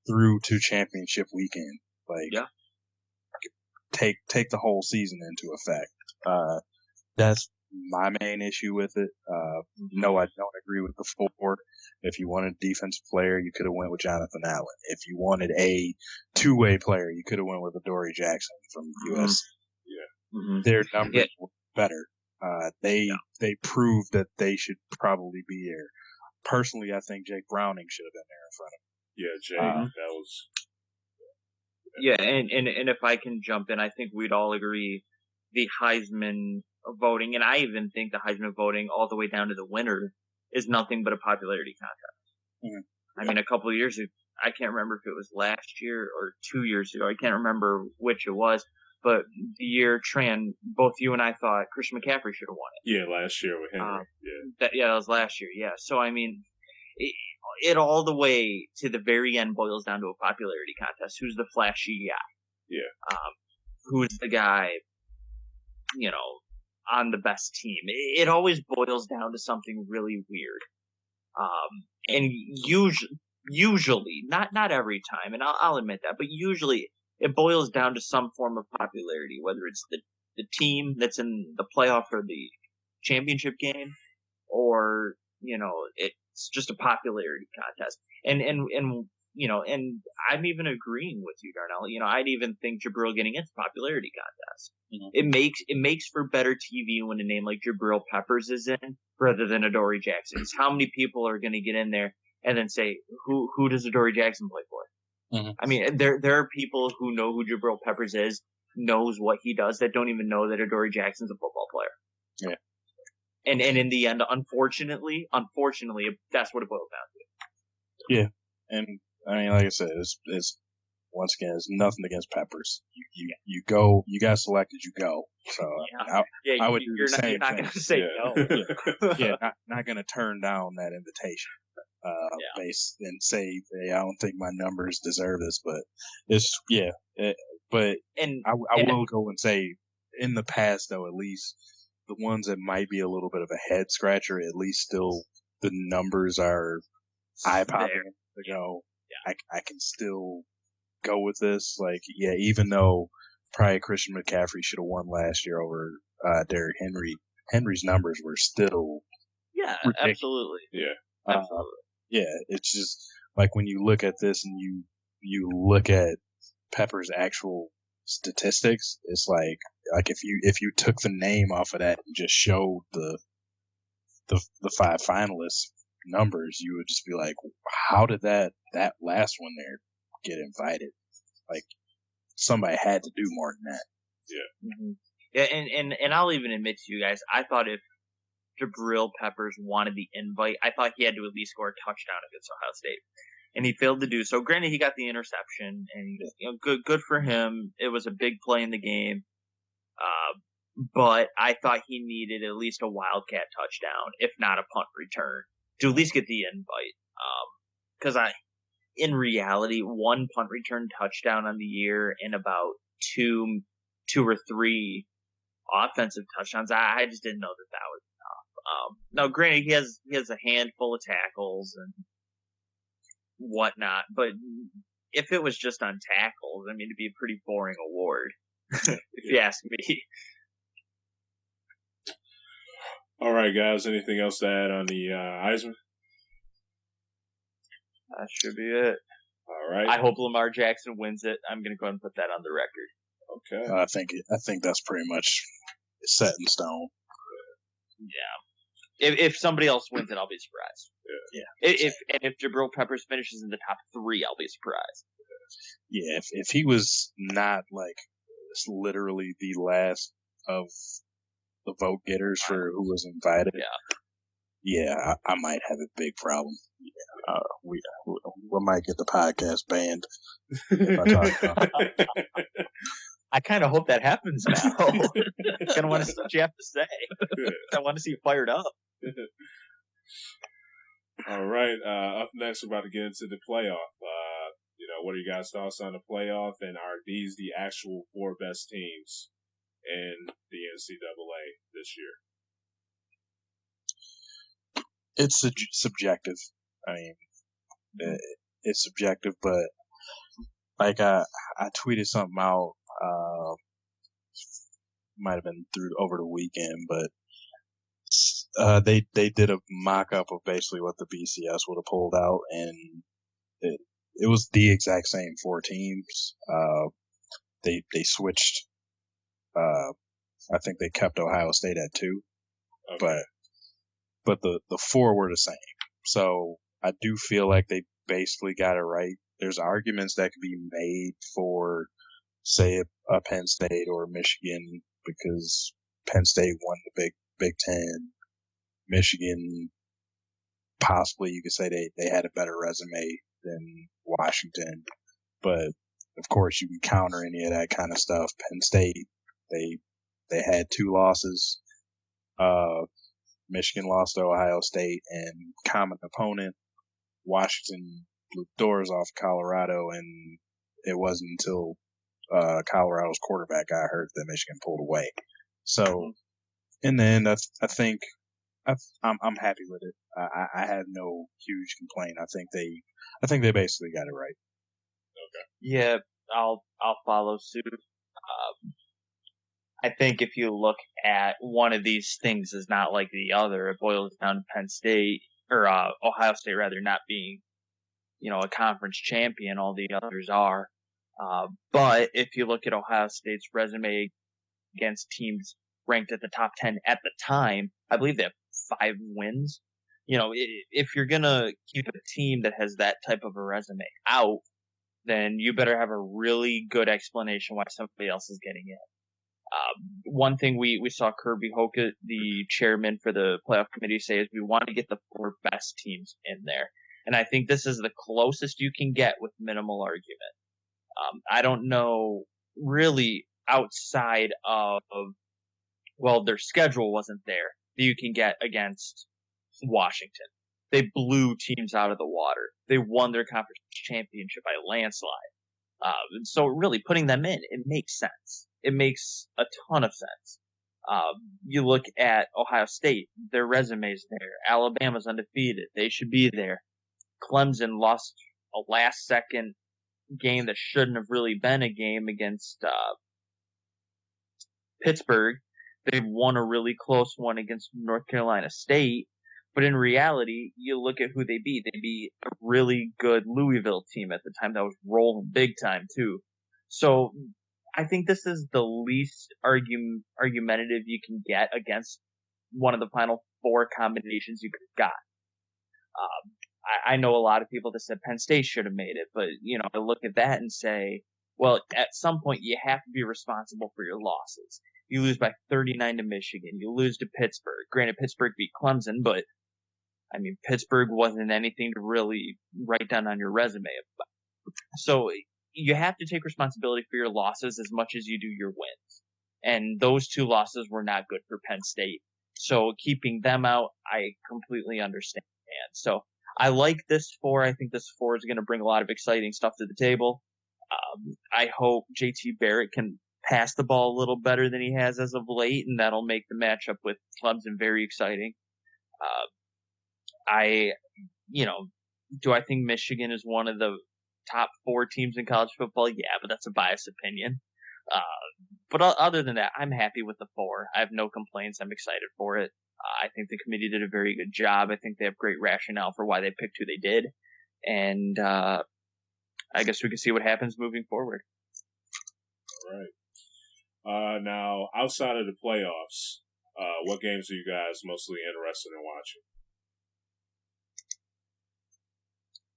through to championship weekend. Take the whole season into effect. That's my main issue with it. No, I don't agree with the 4. If you wanted a defensive player, you could have went with Jonathan Allen. If you wanted a two-way player, you could have went with Adoree Jackson from USC. Yeah. Their numbers were better. They proved that they should probably be there. Personally, I think Jake Browning should have been there in front of him. Yeah, Jake, that was. Yeah, and if I can jump in, I think we'd all agree the Heisman voting, and I even think the Heisman voting all the way down to the winner is nothing but a popularity contest. I mean, a couple of years ago, I can't remember if it was last year or 2 years ago. I can't remember which it was, but the year Tran, both you and I thought Christian McCaffrey should have won it. Yeah, last year with Henry. That was last year. Yeah. So I mean, it all the way to the very end boils down to a popularity contest. Who's the flashy guy? Yeah. Who's the guy, on the best team? It always boils down to something really weird. And usually, not every time, and I'll admit that, but usually it boils down to some form of popularity, whether it's the team that's in the playoff or the championship game, or it's just a popularity contest. And I'm even agreeing with you, Darnell. I'd even think Jabril getting into popularity contest. It makes for better TV when a name like Jabril Peppers is in rather than Adoree Jackson. Because how many people are going to get in there and then say, who does Adoree Jackson play for? I mean, there are people who know who Jabril Peppers is, knows what he does, that don't even know that Adoree Jackson's a football player. Yeah. And in the end, unfortunately, that's what it boils down to. Yeah, and I mean, like I said, it's once again, it's nothing against Peppers. You go, you got selected, you go. So I would do the same you're not thing. Going to say no. Not going to turn down that invitation. And say, hey, I don't think my numbers deserve this, but I will go and say, in the past though, at least the ones that might be a little bit of a head scratcher, at least still the numbers are eye popping to go. I can still go with this. Like, even though probably Christian McCaffrey should have won last year over Derrick Henry, Henry's numbers were still ridiculous. Absolutely. Absolutely. It's just like when you look at this and you look at Pepper's actual statistics, it's like if you took the name off of that and just showed the 5 finalists numbers, you would just be like, how did that last one there get invited? Like, somebody had to do more than that. And I'll even admit to you guys, I thought if Jabril Peppers wanted the invite, I thought he had to at least score a touchdown against Ohio State, and he failed to do so. Granted, he got the interception, and good for him. It was a big play in the game, but I thought he needed at least a wildcat touchdown, if not a punt return, to at least get the invite. Because in reality, one punt return touchdown on the year and about two or three offensive touchdowns, I just didn't know that was enough. Now, granted, he has a handful of tackles and whatnot, but if it was just on tackles, I mean, it'd be a pretty boring award, if you ask me. All right, guys. Anything else to add on the Heisman? That should be it. All right. I hope Lamar Jackson wins it. I'm going to go ahead and put that on the record. Okay. I think that's pretty much set in stone. Yeah. If somebody else wins it, I'll be surprised. Yeah. If Jabril Peppers finishes in the top 3, I'll be surprised. Yeah. If he was not like literally the last of the vote getters for who was invited. Yeah, I might have a big problem. We might get the podcast banned. I kind of hope that happens now. I kind of want to see what you have to say. I want to see you fired up. All right. Up next, we're about to get into the playoff. What are you guys' thoughts on the playoff? And are these the actual 4 best teams in the NCAA this year? It's subjective. I mean, it's subjective, but like I tweeted something out, might have been over the weekend, but They did a mock-up of basically what the BCS would have pulled out, and it was the exact same 4 teams. They switched. I think they kept Ohio State at 2, Okay. but the 4 were the same. So I do feel like they basically got it right. There's arguments that could be made for, say, a Penn State or Michigan, because Penn State won the Big Ten. Michigan, possibly you could say they had a better resume than Washington, but of course you can counter any of that kind of stuff. Penn State, they had 2 losses. Michigan lost to Ohio State, and common opponent Washington blew doors off Colorado, and it wasn't until Colorado's quarterback got hurt that Michigan pulled away. So in the end, I think I'm happy with it. I have no huge complaint. I think they basically got it right. Okay. Yeah, I'll follow suit. I think if you look at one of these things is not like the other, it boils down to Penn State or Ohio State rather not being, a conference champion. All the others are. But if you look at Ohio State's resume against teams ranked at the top 10 at the time, I believe they have 5 wins. If you're going to keep a team that has that type of a resume out, then you better have a really good explanation why somebody else is getting in. One thing we saw Kirby Hoka, the chairman for the playoff committee, say is we want to get the 4 best teams in there. And I think this is the closest you can get with minimal argument. I don't know really outside of, their schedule wasn't there that you can get against Washington. They blew teams out of the water. They won their conference championship by a landslide. So really putting them in, it makes sense. It makes a ton of sense. You look at Ohio State, their resume's there. Alabama's undefeated. They should be there. Clemson lost a last second game that shouldn't have really been a game against Pittsburgh. They won a really close one against North Carolina State. But in reality, you look at who they beat. They beat a really good Louisville team at the time that was rolling big time, too. So I think this is the least argumentative you can get against one of the final 4 combinations you could have got. I know a lot of people that said Penn State should have made it, but, I look at that and say, well, at some point you have to be responsible for your losses. You lose by 39 to Michigan. You lose to Pittsburgh. Granted, Pittsburgh beat Clemson, but, Pittsburgh wasn't anything to really write down on your resume. So you have to take responsibility for your losses as much as you do your wins. And those 2 losses were not good for Penn State. So keeping them out, I completely understand. So I like this 4. I think this 4 is going to bring a lot of exciting stuff to the table. I hope JT Barrett can pass the ball a little better than he has as of late, and that'll make the matchup with Clemson very exciting. Do I think Michigan is one of the top 4 teams in college football? Yeah, but that's a biased opinion. But other than that, I'm happy with the 4. I have no complaints. I'm excited for it. I think the committee did a very good job. I think they have great rationale for why they picked who they did. And I guess we can see what happens moving forward. All right. Now, outside of the playoffs, what games are you guys mostly interested in watching?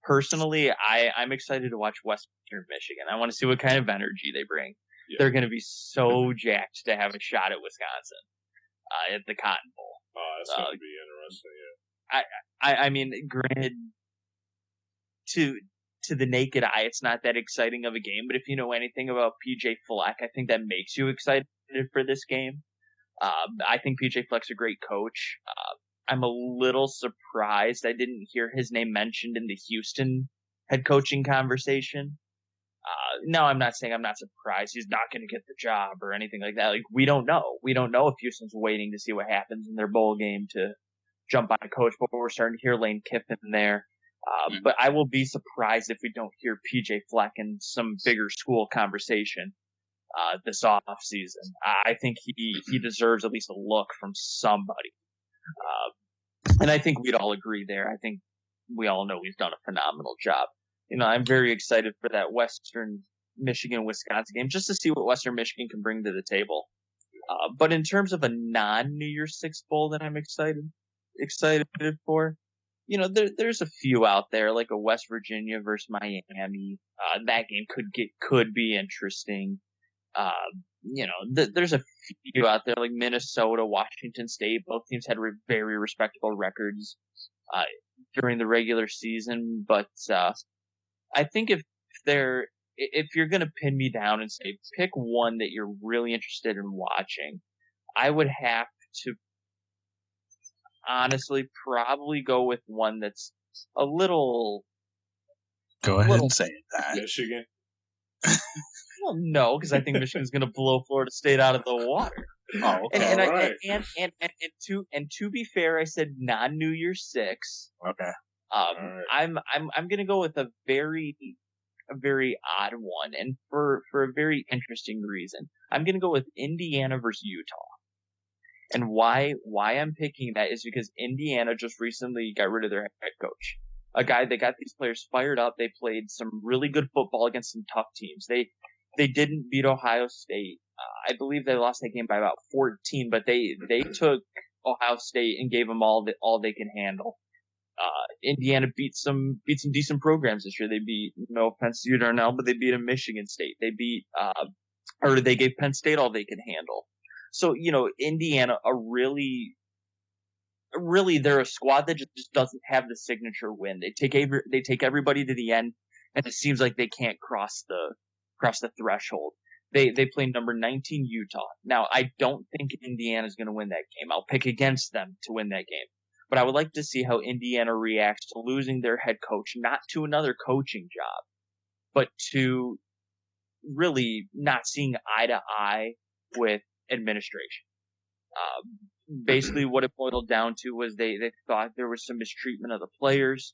Personally, I'm excited to watch Western Michigan. I want to see what kind of energy they bring. Yeah. They're going to be so jacked to have a shot at Wisconsin at the Cotton Bowl. Oh, that's going to be interesting, yeah. Granted, to the naked eye, it's not that exciting of a game, but if you know anything about PJ Fleck, I think that makes you excited for this game. I think PJ Fleck's a great coach. I'm a little surprised I didn't hear his name mentioned in the Houston head coaching conversation. No, I'm not saying I'm not surprised he's not going to get the job or anything like that. Like, we don't know. We don't know if Houston's waiting to see what happens in their bowl game to jump on a coach, but we're starting to hear Lane Kiffin there. But I will be surprised if we don't hear PJ Fleck in some bigger school conversation this off season. I think he deserves at least a look from somebody. And I think we'd all agree there. I think we all know he's done a phenomenal job. I'm very excited for that Western Michigan-Wisconsin game just to see what Western Michigan can bring to the table. But in terms of a non-New Year's Six bowl that I'm excited for, there's a few out there, like a West Virginia versus Miami. That game could be interesting. There's a few out there like Minnesota, Washington State. Both teams had very respectable records during the regular season. But I think if you're going to pin me down and say pick one that you're really interested in watching, I would have to honestly probably go with one that's a little. Go ahead and say that. Michigan. Well, no, because I think Michigan's going to blow Florida State out of the water. Oh, okay. And to be fair, I said non-New Year's Six. Okay. Right. I'm going to go with a very odd one, and for a very interesting reason. I'm going to go with Indiana versus Utah. And why I'm picking that is because Indiana just recently got rid of their head coach. A guy that got these players fired up. They played some really good football against some tough teams. They didn't beat Ohio State. I believe they lost that game by about 14, but they took Ohio State and gave them all they can handle. Indiana beat some decent programs this year. They beat, no offense to you, Darnell, but they beat a Michigan State. They beat, or they gave Penn State all they could handle. So, Indiana, really, they're a squad that just doesn't have the signature win. They take everybody to the end, and it seems like they can't cross the threshold. They play number 19 Utah. Now, I don't think Indiana's going to win that game. I'll pick against them to win that game. But I would like to see how Indiana reacts to losing their head coach, not to another coaching job, but to really not seeing eye to eye with administration. Basically, what it boiled down to was they thought there was some mistreatment of the players.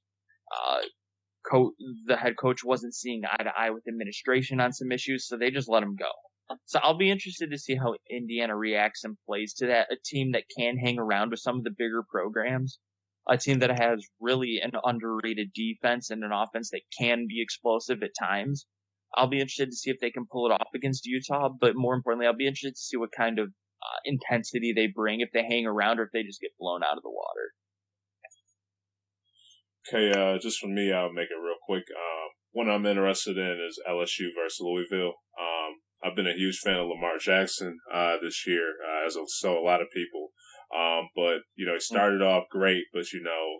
The head coach wasn't seeing eye to eye with administration on some issues, so they just let him go. So I'll be interested to see how Indiana reacts and plays to that. A team that can hang around with some of the bigger programs. A team that has really an underrated defense and an offense that can be explosive at times. I'll be interested to see if they can pull it off against Utah, but more importantly, I'll be interested to see what kind of intensity they bring, if they hang around or if they just get blown out of the water. Okay, just for me, I'll make it real quick. One I'm interested in is LSU versus Louisville. I've been a huge fan of Lamar Jackson this year, as a lot of people. But he started off great, but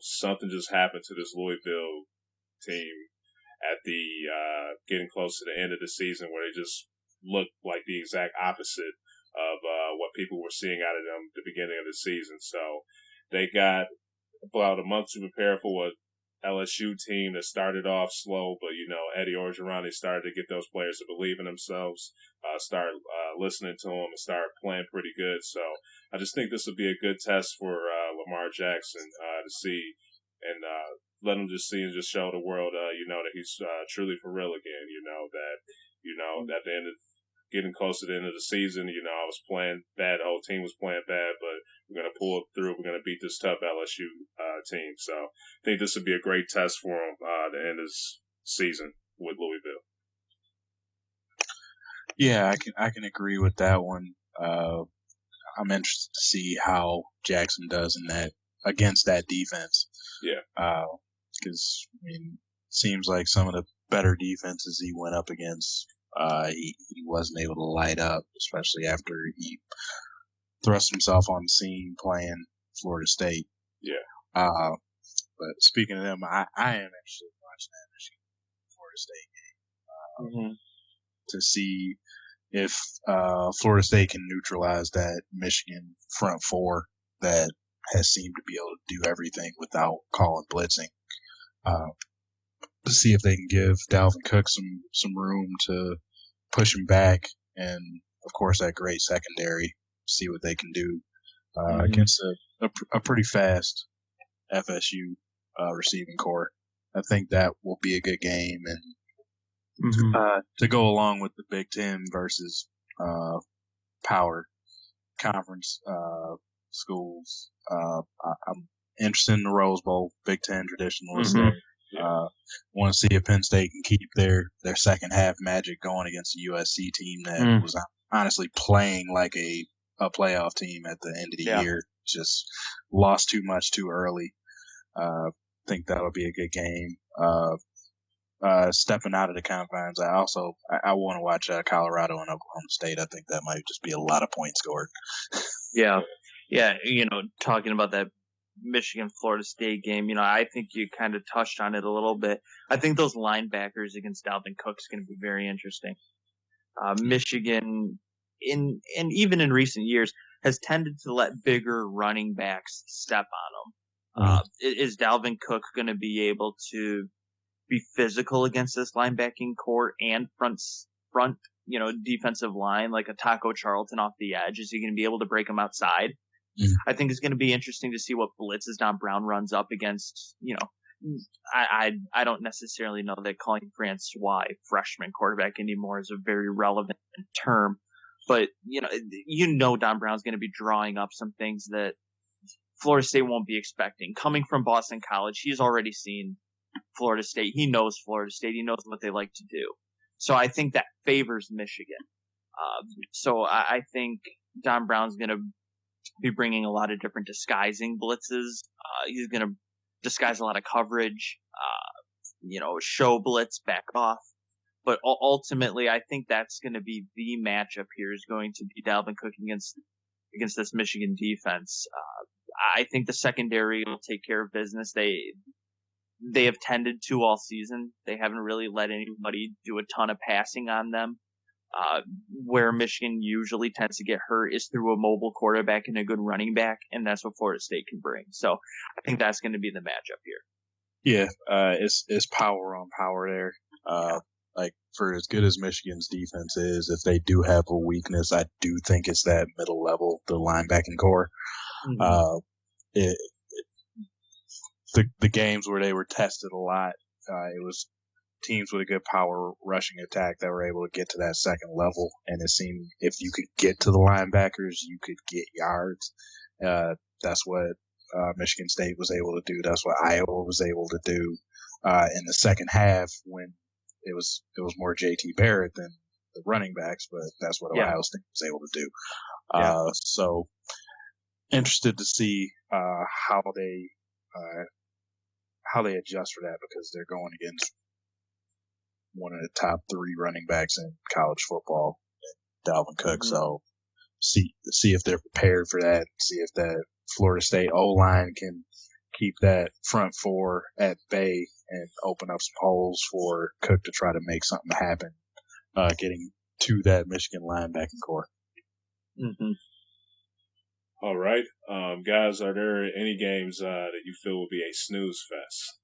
something just happened to this Louisville team at the getting close to the end of the season, where they just looked like the exact opposite of what people were seeing out of them at the beginning of the season. So they got about a month to prepare for what LSU team that started off slow, but Eddie Orgeron, started to get those players to believe in themselves, start listening to them, and start playing pretty good. So I just think this would be a good test for Lamar Jackson to see and let him just see and just show the world, that he's truly for real again. That at the end of getting close to the end of the season, I was playing bad. The whole team was playing bad, but we're going to pull it through. We're going to beat this tough LSU team. So I think this would be a great test for him at the end of this season with Louisville. Yeah, I can agree with that one. I'm interested to see how Jackson does in that against that defense. Yeah. Because it seems like some of the better defenses he went up against, he wasn't able to light up, especially after he thrust himself on the scene playing Florida State. Yeah. But speaking of them, I am interested in watching that Michigan Florida State game to see if Florida State can neutralize that Michigan front four that has seemed to be able to do everything without calling blitzing. To see if they can give Dalvin Cook some room to push him back, and of course that great secondary. See what they can do against a pretty fast FSU receiving core. I think that will be a good game, and to go along with the Big Ten versus power conference schools. I'm interested in the Rose Bowl, Big Ten traditionalist Mhm. there. Want to see if Penn State can keep their second half magic going against a USC team that was honestly playing like a playoff team at the end of the year. Just lost too much too early. Think that'll be a good game. Stepping out of the confines, I want to watch Colorado and Oklahoma State. I think that might just be a lot of points scored. Yeah. Talking about that Michigan Florida State game, I think you kind of touched on it a little bit. I think those linebackers against Dalvin Cook is going to be very interesting. Michigan, and even in recent years, has tended to let bigger running backs step on them. Is Dalvin Cook going to be able to be physical against this linebacking core and front defensive line, like a Taco Charlton off the edge? Is he going to be able to break them outside? I think it's going to be interesting to see what blitzes Don Brown runs up against. I don't necessarily know that calling Francois freshman quarterback anymore is a very relevant term, but Don Brown's going to be drawing up some things that Florida State won't be expecting. Coming from Boston College, he's already seen Florida State. He knows Florida State. He knows what they like to do. So I think that favors Michigan. So I think Don Brown's going to be bringing a lot of different disguising blitzes. He's going to disguise a lot of coverage, show blitz, back off. But ultimately, I think that's going to be the matchup here is going to be Dalvin Cook against this Michigan defense. I think the secondary will take care of business. They have tended to all season. They haven't really let anybody do a ton of passing on them. Where Michigan usually tends to get hurt is through a mobile quarterback and a good running back, and that's what Florida State can bring. So I think that's going to be the matchup here. Yeah, it's power on power there. Like for as good as Michigan's defense is, if they do have a weakness, I do think it's that middle level, the linebacking core. The games where they were tested a lot, it was teams with a good power rushing attack that were able to get to that second level. And it seemed if you could get to the linebackers, you could get yards. That's what Michigan State was able to do. That's what Iowa was able to do in the second half when it was more JT Barrett than the running backs, but that's what Ohio State was able to do. So interested to see how they adjust for that, because they're going against one of the top 3 running backs in college football, Dalvin Cook. So see if they're prepared for that. See if that Florida State O-line can keep that front 4 at bay and open up some holes for Cook to try to make something happen, getting to that Michigan linebacking core. All right. Guys, are there any games that you feel will be a snooze fest?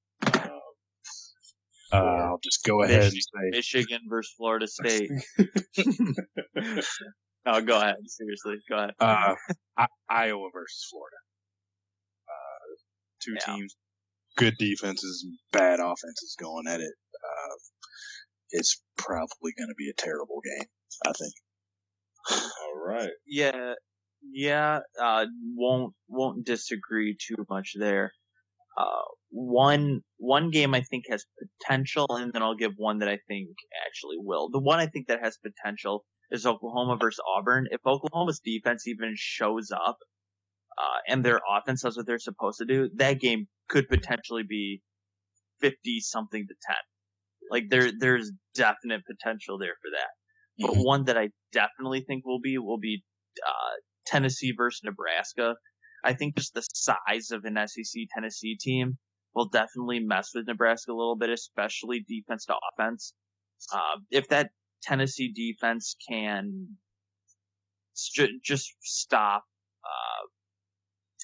I'll just go ahead and say Michigan versus Florida State. No, go ahead. Seriously, go ahead. Iowa versus Florida. Two teams, good defenses, bad offenses going at it. It's probably going to be a terrible game, I think. All right. Yeah. Won't disagree too much there. One game I think has potential, and then I'll give one that I think actually will. The one I think that has potential is Oklahoma versus Auburn. If Oklahoma's defense even shows up, and their offense does what they're supposed to do, that game could potentially be 50-something to 10. Like there's definite potential there for that. But one that I definitely think will be Tennessee versus Nebraska. I think just the size of an SEC Tennessee team will definitely mess with Nebraska a little bit, especially defense to offense. If that Tennessee defense can just stop,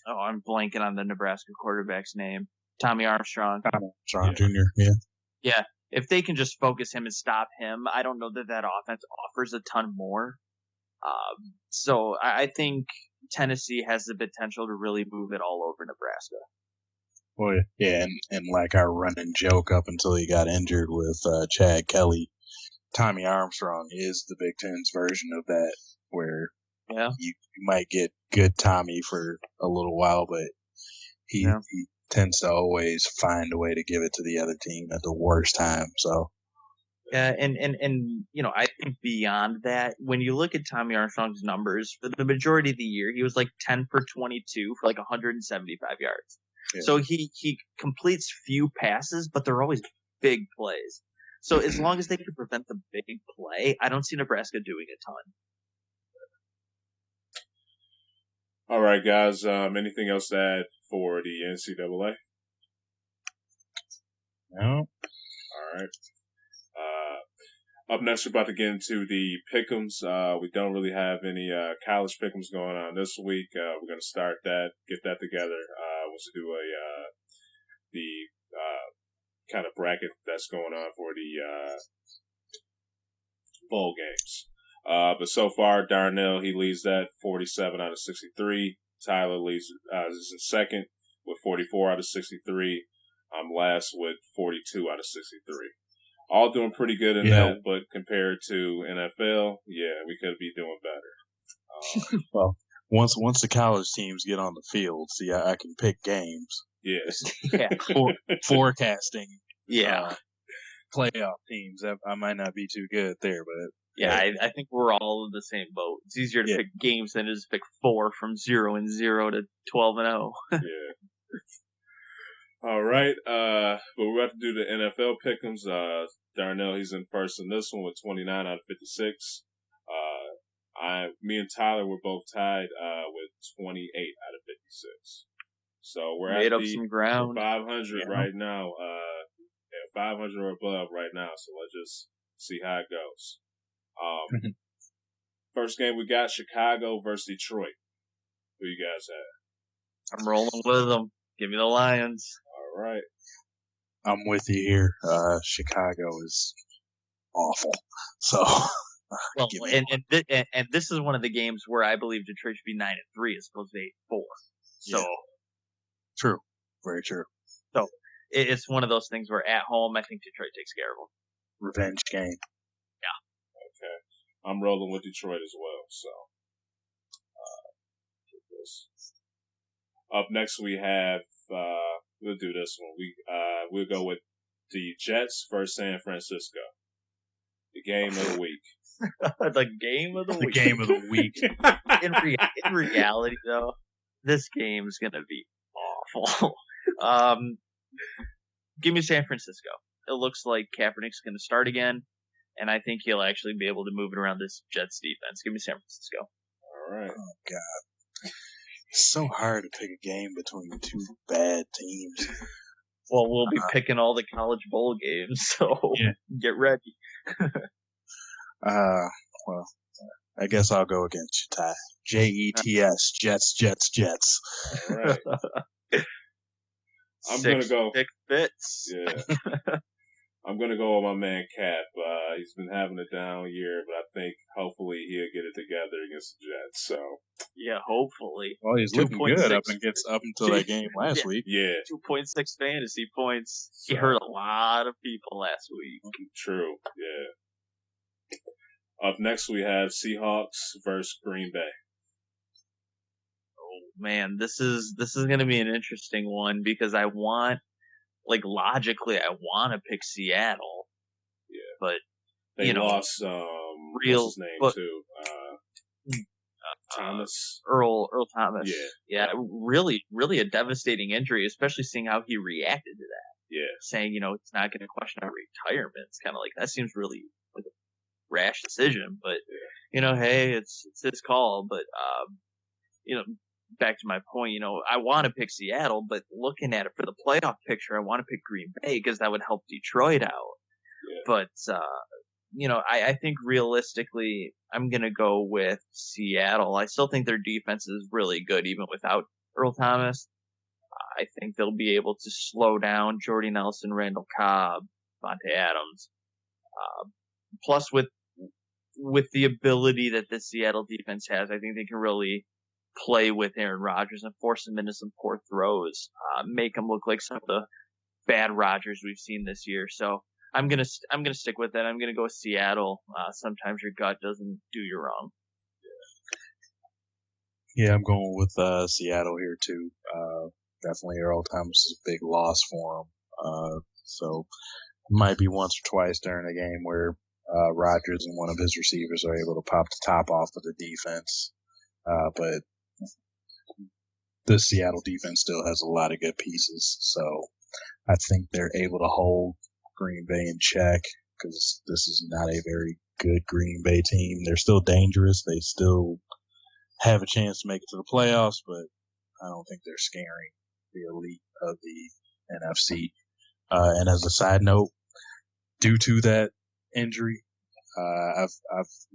I'm blanking on the Nebraska quarterback's name, Tommy Armstrong. Jr. Yeah. If they can just focus him and stop him, I don't know that offense offers a ton more. So I think Tennessee has the potential to really move it all over Nebraska. Well, yeah, and like our running joke up until he got injured with Chad Kelly, Tommy Armstrong is the Big Ten's version of that, where Yeah. You might get good Tommy for a little while, but he tends to always find a way to give it to the other team at the worst time. So. Yeah, and I think beyond that, when you look at Tommy Armstrong's numbers for the majority of the year, he was like 10 for 22 for like 175 yards. Yeah. So he completes few passes, but they're always big plays. So as long as they can prevent the big play, I don't see Nebraska doing a ton. All right, guys. Anything else to add for the NCAA? No. All right. Up next, we're about to get into the pick'ems. We don't really have any college pick'ems going on this week. We're going to start that, get that together. We'll do the kind of bracket that's going on for the bowl games. But so far, Darnell, he leads that 47 out of 63. Tyler leads is in second with 44 out of 63. I'm last with 42 out of 63. All doing pretty good in that, but compared to NFL, we could be doing better. Well, once the college teams get on the field, see, I can pick games. Yes. Forecasting. Yeah. Playoff teams. I might not be too good there, but yeah, I think we're all in the same boat. It's easier to pick games than it is to pick 4 from 0-0 to 12-0. Yeah. All right, but we're about to do the NFL pick'ems. Darnell, he's in first in this one with 29 out of 56. Me and Tyler were both tied with 28 out of 56. So we're made at up some ground. 500 right now. 500 or above right now. So let's just see how it goes. First game we got Chicago versus Detroit. Who you guys have? I'm rolling with them. Give me the Lions. All right. I'm with you here. Chicago is awful. So, well, and this is one of the games where I believe Detroit should be 9-3 as opposed to 8-4. So, true, very true. So it's one of those things where at home I think Detroit takes care of them. Revenge game. Yeah. Okay. I'm rolling with Detroit as well. So, up next we have. We'll do this one. We'll go with the Jets versus San Francisco. The game of the week. The game of the week. The game of the week. In reality, though, this game is going to be awful. Give me San Francisco. It looks like Kaepernick's going to start again, and I think he'll actually be able to move it around this Jets defense. Give me San Francisco. All right. Oh, God. It's so hard to pick a game between two bad teams. Well, we'll be picking all the college bowl games, so get ready. Well, I guess I'll go against you, Ty. Jets, Jets. All right. I'm going to go. 6 bits. Yeah. I'm going to go with my man Cap. He's been having a down year, but I think hopefully he'll get it together against the Jets. So yeah, hopefully. Well, he's looking good up until that game last week. Yeah, 2.6 fantasy points. So, he hurt a lot of people last week. True. Yeah. Up next we have Seahawks versus Green Bay. Oh man, this is going to be an interesting one because I want. Like, logically, I want to pick Seattle. Yeah. But, they lost, what's his name, too? Thomas? Earl Thomas. Yeah. Really, really a devastating injury, especially seeing how he reacted to that. Yeah. Saying, it's not going to question our retirement. It's kind of like, that seems really like a rash decision. But, hey, it's his call. But, back to my point, I want to pick Seattle, but looking at it for the playoff picture, I want to pick Green Bay because that would help Detroit out. Yeah. But, I think realistically, I'm going to go with Seattle. I still think their defense is really good, even without Earl Thomas. I think they'll be able to slow down Jordy Nelson, Randall Cobb, Vontae Adams. Plus, with the ability that the Seattle defense has, I think they can really play with Aaron Rodgers and force him into some poor throws, make him look like some of the bad Rodgers we've seen this year. So I'm gonna stick with it. I'm gonna go with Seattle. Sometimes your gut doesn't do you wrong. Yeah, I'm going with Seattle here too. Definitely Earl Thomas is a big loss for him. So might be once or twice during a game where Rodgers and one of his receivers are able to pop the top off of the defense. But the Seattle defense still has a lot of good pieces, so I think they're able to hold Green Bay in check because this is not a very good Green Bay team. They're still dangerous. They still have a chance to make it to the playoffs, but I don't think they're scaring the elite of the NFC. And as a side note, due to that injury, I've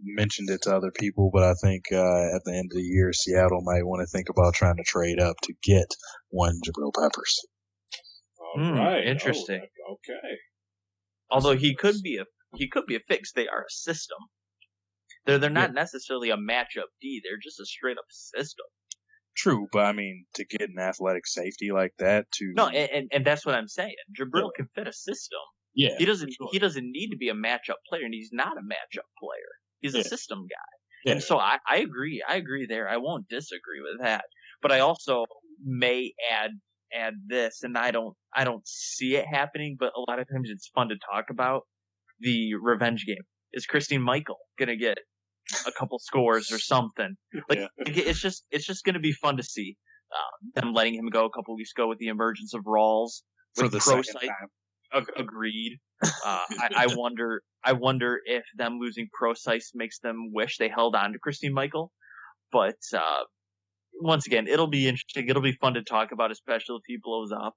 mentioned it to other people, but I think at the end of the year, Seattle might want to think about trying to trade up to get one Jabril Peppers. All right. Interesting. Oh, okay. Although he could be a fix. They are a system. They're not necessarily a matchup D. They're just a straight up system. True, but I mean, to get an athletic safety like that No, and that's what I'm saying. Jabril can fit a system. Yeah, he doesn't need to be a matchup player, and he's not a matchup player. He's a system guy. And so I agree. I agree there. I won't disagree with that. But I also may add this, and I don't see it happening, but a lot of times it's fun to talk about the revenge game. Is Christine Michael gonna get a couple scores or something? It's just gonna be fun to see. Them letting him go a couple weeks ago with the emergence of Rawls for with the pro second site. time. Agreed. I wonder if them losing Procise makes them wish they held on to Christine Michael. But once again, it'll be interesting. It'll be fun to talk about, especially if he blows up.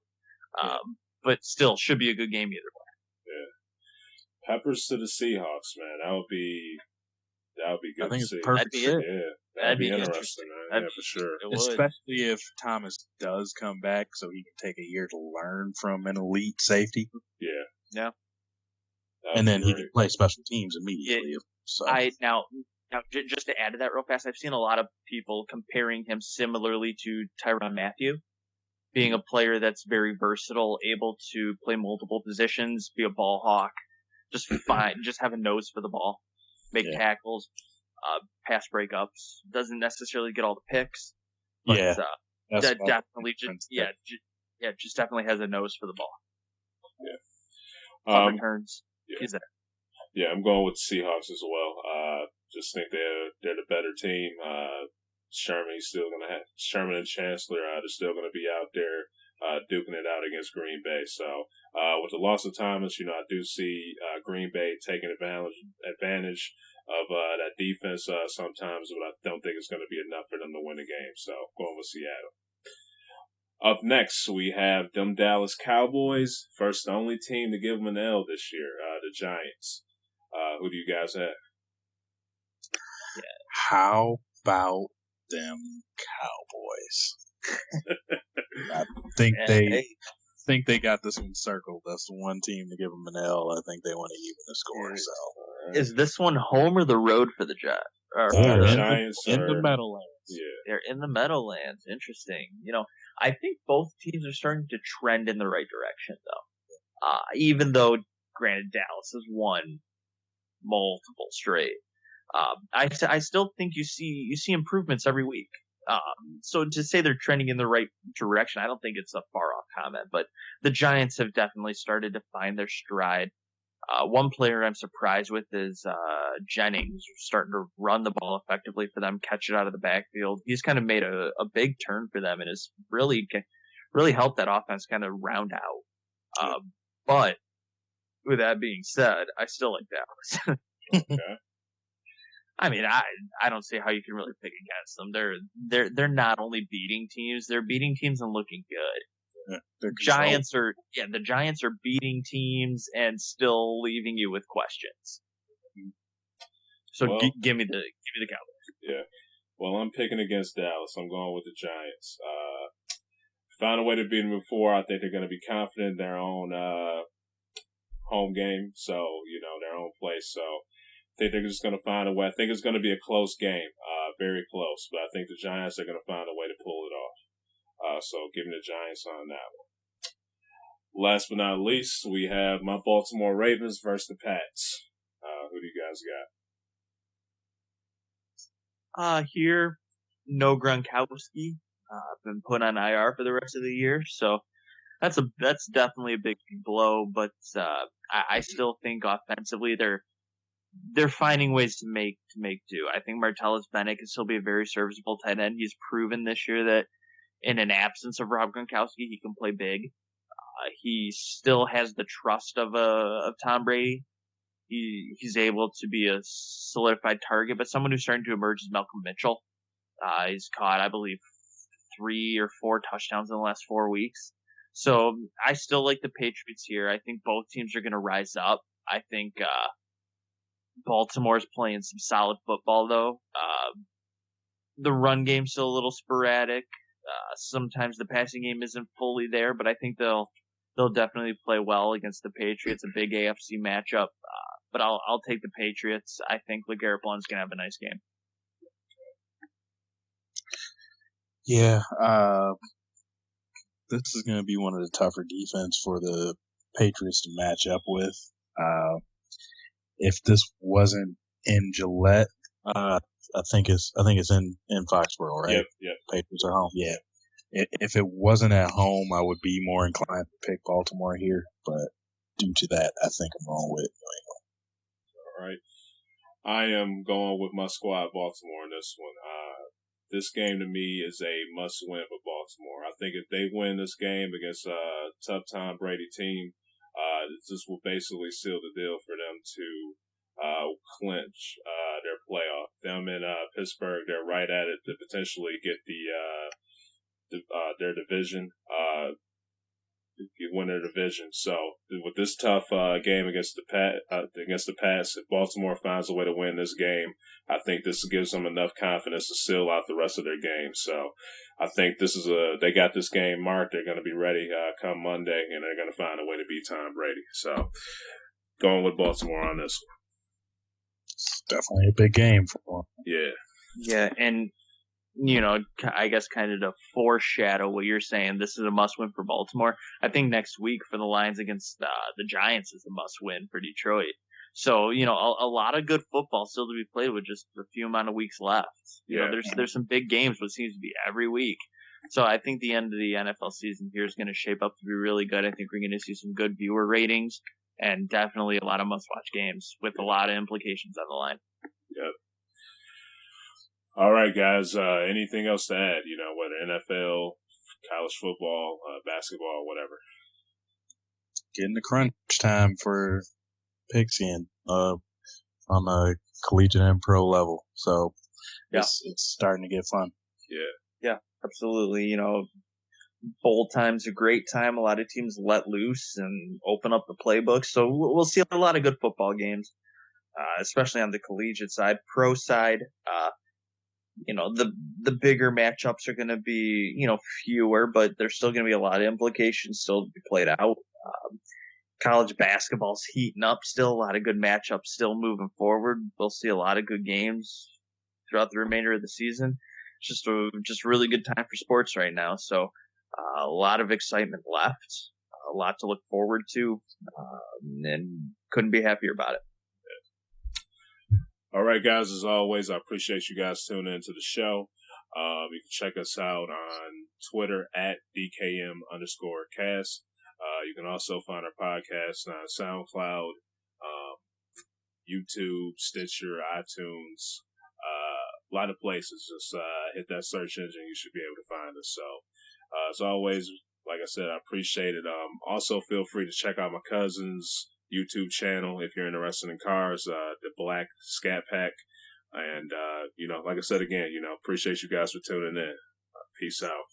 But still, should be a good game either way. Yeah. Peppers to the Seahawks, man. That would be good. I think to see. It's perfect fit. Yeah, that'd be interesting, man. Yeah, for sure. Especially if Thomas does come back, so he can take a year to learn from an elite safety. Yeah. And then he can play special teams immediately. So now, just to add to that real fast, I've seen a lot of people comparing him similarly to Tyrann Mathieu, being a player that's very versatile, able to play multiple positions, be a ball hawk, just have a nose for the ball, make tackles, pass breakups. Doesn't necessarily get all the picks, but definitely just definitely has a nose for the ball. Yeah. Returns. Is there? Yeah, I'm going with the Seahawks as well. Just think they're the better team. Sherman and Chancellor, they're still going to be out there duking it out against Green Bay. So with the loss of Thomas, I do see Green Bay taking advantage of that defense sometimes, but I don't think it's going to be enough for them to win the game. So going with Seattle. Up next, we have them Dallas Cowboys. First and only team to give them an L this year, the Giants. Who do you guys have? How about them Cowboys? I think they got this one circled. That's the one team to give them an L. I think they want to even the score. So, is this one home or the road for the Giants? The Giants in the Meadowlands. Yeah, they're in the Meadowlands. Interesting. I think both teams are starting to trend in the right direction, though. Even though, granted, Dallas has won multiple straight. I still think you see improvements every week. So to say they're trending in the right direction, I don't think it's a far off comment. But the Giants have definitely started to find their stride. One player I'm surprised with is Jennings, starting to run the ball effectively for them, catch it out of the backfield. He's kind of made a big turn for them and has really helped that offense kind of round out. But with that being said, I still like Dallas. Okay. I mean, I don't see how you can really pick against them. They're not only beating teams, they're beating teams and looking good. The Giants are beating teams and still leaving you with questions. So give me the Cowboys. Yeah. Well, I'm picking against Dallas. I'm going with the Giants. Found a way to beat them before. I think they're going to be confident in their own home game. So, their own place. So I think they're just going to find a way. I think it's going to be a close game. Very close. But I think the Giants are going to find a way to pull it off. So give me the Giants on that one. Last but not least, we have my Baltimore Ravens versus the Pats. Who do you guys got? Here, no Gronkowski, been put on IR for the rest of the year. So that's definitely a big blow. But I still think offensively they're finding ways to make do. I think Martellus Bennett can still be a very serviceable tight end. He's proven this year that in an absence of Rob Gronkowski, he can play big. He still has the trust of Tom Brady. He's able to be a solidified target, but someone who's starting to emerge is Malcolm Mitchell. He's caught, I believe, 3 or 4 touchdowns in the last 4 weeks. So I still like the Patriots here. I think both teams are going to rise up. I think Baltimore's playing some solid football, though. The run game's still a little sporadic. Sometimes the passing game isn't fully there, but I think they'll definitely play well against the Patriots. A big AFC matchup, but I'll take the Patriots. I think LeGarrette Blount's gonna have a nice game. Yeah, this is going to be one of the tougher defense for the Patriots to match up with. If this wasn't in Gillette, I think it's in Foxborough, right? Yep. Patriots are home. Yeah. If it wasn't at home, I would be more inclined to pick Baltimore here, but due to that, I think I'm wrong with All right. I am going with my squad, Baltimore, in this one. This game to me is a must-win for Baltimore. I think if they win this game against a tough Tom Brady team, this will basically seal the deal for them to clinch their playoff. Them in Pittsburgh, they're right at it to potentially get their division. Win their division. So with this tough game against the Pats, if Baltimore finds a way to win this game, I think this gives them enough confidence to seal out the rest of their games. So I think they got this game marked. They're going to be ready come Monday, and they're going to find a way to beat Tom Brady. So going with Baltimore on this one. It's definitely a big game for them. Yeah. Yeah, and I guess kind of to foreshadow what you're saying, this is a must-win for Baltimore. I think next week for the Lions against the Giants is a must-win for Detroit. So, a lot of good football still to be played with just a few amount of weeks left. There's some big games, but it seems to be every week. So I think the end of the NFL season here is going to shape up to be really good. I think we're going to see some good viewer ratings and definitely a lot of must-watch games with a lot of implications on the line. Yep. All right, guys. Anything else to add? Whether NFL, college football, basketball, whatever. Getting the crunch time for picks in on a collegiate and pro level. So it's starting to get fun. Yeah, absolutely. Bowl time's a great time. A lot of teams let loose and open up the playbook. So we'll see a lot of good football games, especially on the collegiate side. Pro side, the bigger matchups are going to be, fewer, but there's still going to be a lot of implications still to be played out. College basketball's heating up still. A lot of good matchups still moving forward. We'll see a lot of good games throughout the remainder of the season. It's just a really good time for sports right now. So a lot of excitement left, a lot to look forward to, and couldn't be happier about it. All right, guys, as always, I appreciate you guys tuning into the show. You can check us out on Twitter at DKM_cast. You can also find our podcast on SoundCloud, YouTube, Stitcher, iTunes, a lot of places. Just hit that search engine. You should be able to find us. So, as always, like I said, I appreciate it. Also, feel free to check out my cousin's YouTube channel if you're interested in cars, the Black Scat Pack. And, like I said again, appreciate you guys for tuning in. Peace out.